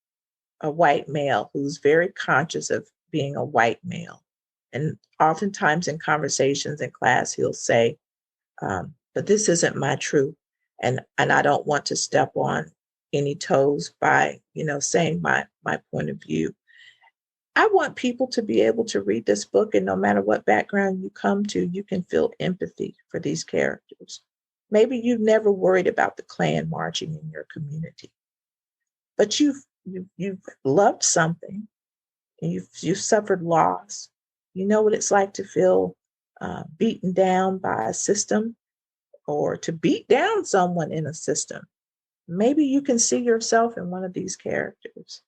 a white male, who's very conscious of being a white male. And oftentimes in conversations in class, he'll say, but this isn't my truth. And I don't want to step on any toes by, saying my point of view. I want people to be able to read this book, and no matter what background you come to, you can feel empathy for these characters. Maybe you've never worried about the Klan marching in your community, but you've loved something, and you've suffered loss. You know what it's like to feel beaten down by a system, or to beat down someone in a system. Maybe you can see yourself in one of these characters.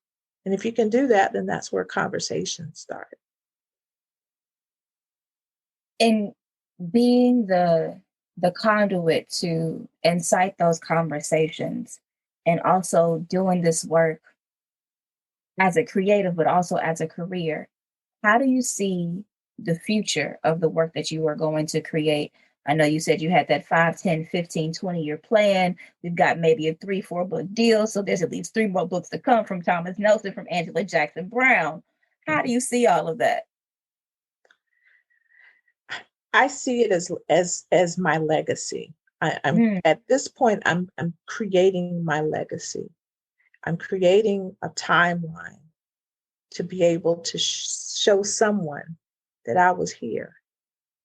And if you can do that, then that's where conversations start. In being the conduit to incite those conversations, and also doing this work as a creative but also as a career, how do you see the future of the work that you are going to create? I know you said you had that 5, 10, 15, 20-year plan. We've got maybe a 3, 4 book deal, so there's at least 3 more books to come from Thomas Nelson, from Angela Jackson Brown. How do you see all of that? I see it as my legacy. I'm Mm. at this point. I'm creating my legacy. I'm creating a timeline to be able to show someone that I was here,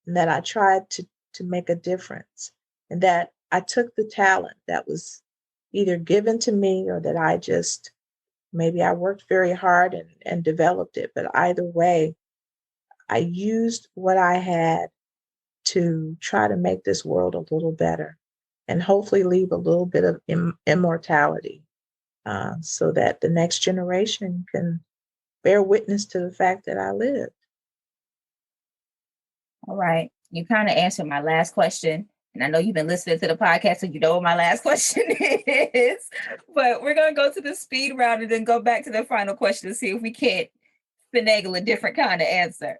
and that I tried to make a difference, and that I took the talent that was either given to me, or that I just, maybe I worked very hard and developed it. But either way, I used what I had to try to make this world a little better, and hopefully leave a little bit of immortality, so that the next generation can bear witness to the fact that I lived. All right. You kind of answered my last question. And I know you've been listening to the podcast, so you know what my last question is. But we're going to go to the speed round and then go back to the final question to see if we can't finagle a different kind of answer.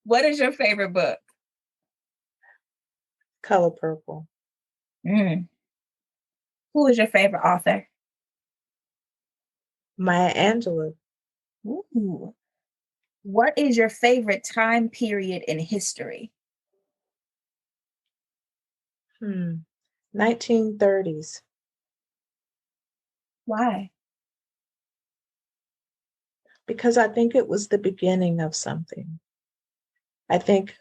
What is your favorite book? Color Purple. Mm. Who is your favorite author? Maya Angelou. Ooh. What is your favorite time period in history? 1930s. Why? Because I think it was the beginning of something. I think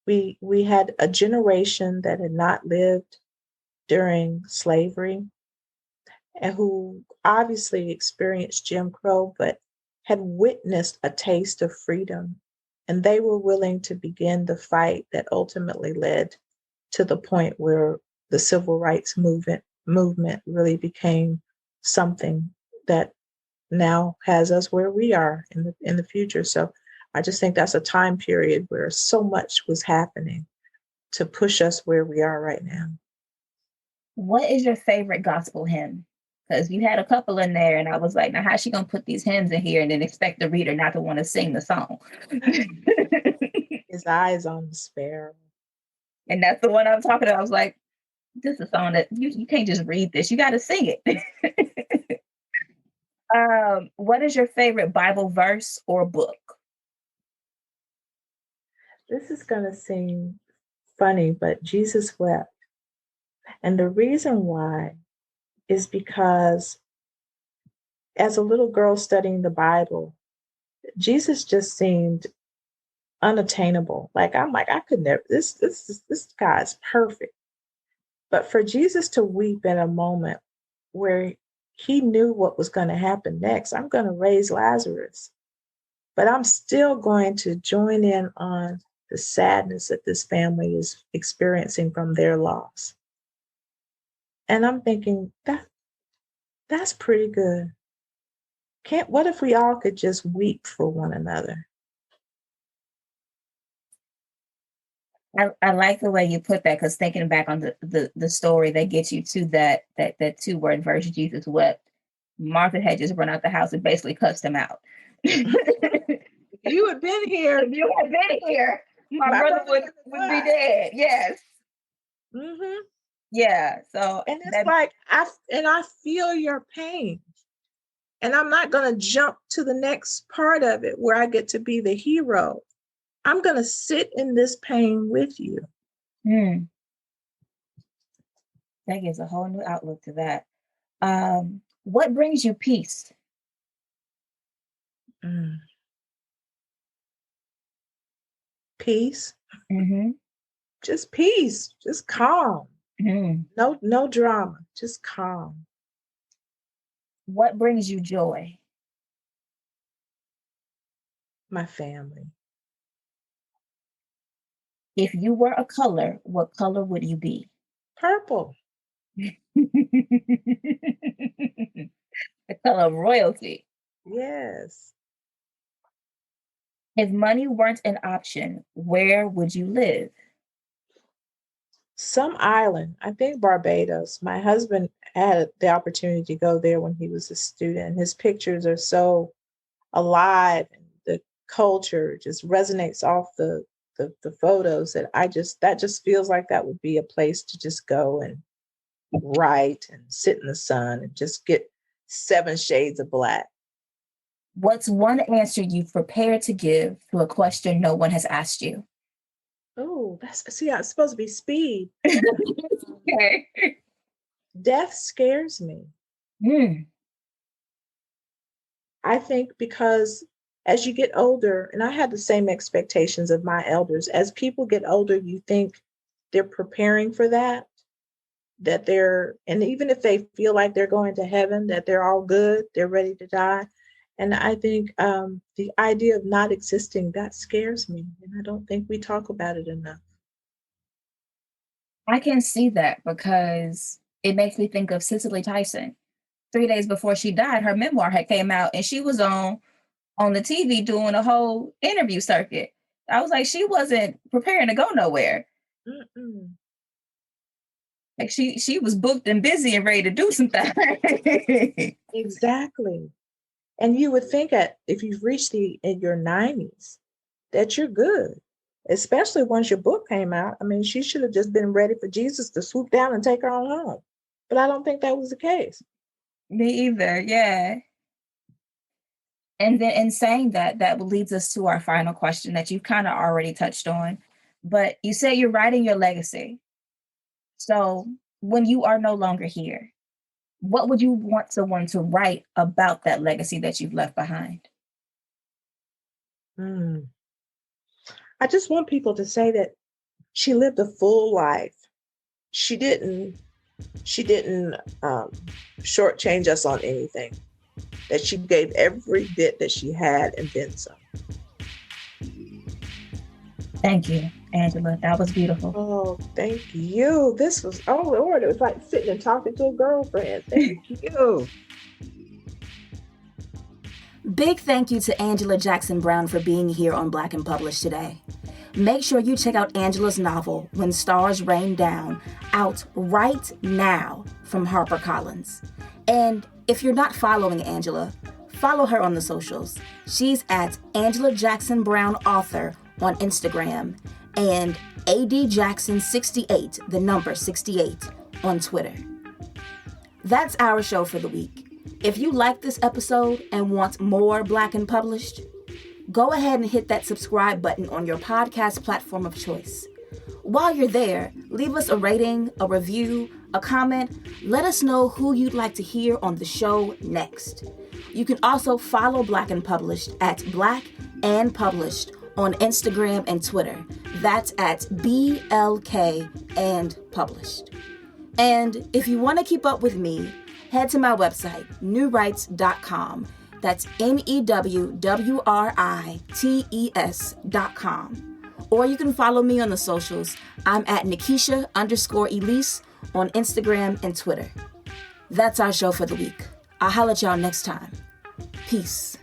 we had a generation that had not lived during slavery and who obviously experienced Jim Crow, but had witnessed a taste of freedom. And they were willing to begin the fight that ultimately led to the point where the civil rights movement really became something that now has us where we are in the future. So I just think that's a time period where so much was happening to push us where we are right now. What is your favorite gospel hymn? Because you had a couple in there, and I was like, now how's she gonna put these hymns in here and then expect the reader not to want to sing the song? His eyes on the sparrow. And that's the one I'm talking about. I was like, this is a song that you can't just read this, you got to sing it. What is your favorite Bible verse or book? This is going to seem funny, but Jesus wept. And the reason why is because as a little girl studying the Bible, Jesus just seemed unattainable. I'm like, I could never, this guy's perfect. But for Jesus to weep in a moment where he knew what was going to happen next, I'm going to raise Lazarus, but I'm still going to join in on the sadness that this family is experiencing from their loss. And I'm thinking that's pretty good. What if we all could just weep for one another? I like the way you put that, because thinking back on the story that gets you to that 2-word verse, Jesus wept. Martha had just run out the house and basically cussed him out. You had been here. If you had been here, my brother would be dead. Yes. Mm-hmm. Yeah. So and it's like I feel your pain. And I'm not going to jump to the next part of it where I get to be the hero. I'm going to sit in this pain with you. That gives a whole new outlook to that. What brings you peace? Peace. Mm-hmm. Just peace. Just calm. Mm-hmm. No drama. Just calm. What brings you joy? My family. If you were a color, what color would you be? Purple. The color of royalty. Yes. If money weren't an option, where would you live? Some island. I think Barbados. My husband had the opportunity to go there when he was a student. His pictures are so alive, and the culture just resonates off the photos that just feels like that would be a place to just go and write and sit in the sun and just get 7 shades of black. What's one answer you've prepared to give to a question no one has asked you? Oh, it's supposed to be speed. Okay. Death scares me. I think because as you get older, and I had the same expectations of my elders, as people get older, you think they're preparing for that and even if they feel like they're going to heaven, that they're all good, they're ready to die. And I think the idea of not existing, that scares me. And I don't think we talk about it enough. I can see that, because it makes me think of Cicely Tyson. 3 days before she died, her memoir had came out, and she was on the TV doing a whole interview circuit. I was like, she wasn't preparing to go nowhere. Mm-mm. Like she was booked and busy and ready to do some things. Exactly. And you would think that if you've reached in your 90s, that you're good, especially once your book came out. I mean, she should have just been ready for Jesus to swoop down and take her on home. But I don't think that was the case. Me either, yeah. And then in saying that, that leads us to our final question that you've kind of already touched on. But you say you're writing your legacy. So when you are no longer here, what would you want someone to write about that legacy that you've left behind? Mm. I just want people to say that she lived a full life. She didn't. She didn't shortchange us on anything. That she gave every bit that she had and then some. Thank you, Angela. That was beautiful. Oh, thank you. This was, oh Lord, it was like sitting and talking to a girlfriend. Thank you. Big thank you to Angela Jackson Brown for being here on Black and Published today. Make sure you check out Angela's novel, When Stars Rain Down, out right now from HarperCollins. And if you're not following Angela, follow her on the socials. She's at Angela Jackson Brown Author on Instagram and ADJackson68, the number 68, on Twitter. That's our show for the week. If you like this episode and want more Black and Published, go ahead and hit that subscribe button on your podcast platform of choice. While you're there, leave us a rating, a review, a comment. Let us know who you'd like to hear on the show next. You can also follow Black and Published at Black and Published on Instagram and Twitter. That's at BLK and Published. And if you want to keep up with me, head to my website, newrights.com. That's NEWWRITES.com. Or you can follow me on the socials. I'm at Nikisha_Elise on Instagram and Twitter. That's our show for the week. I'll holler at y'all next time. Peace.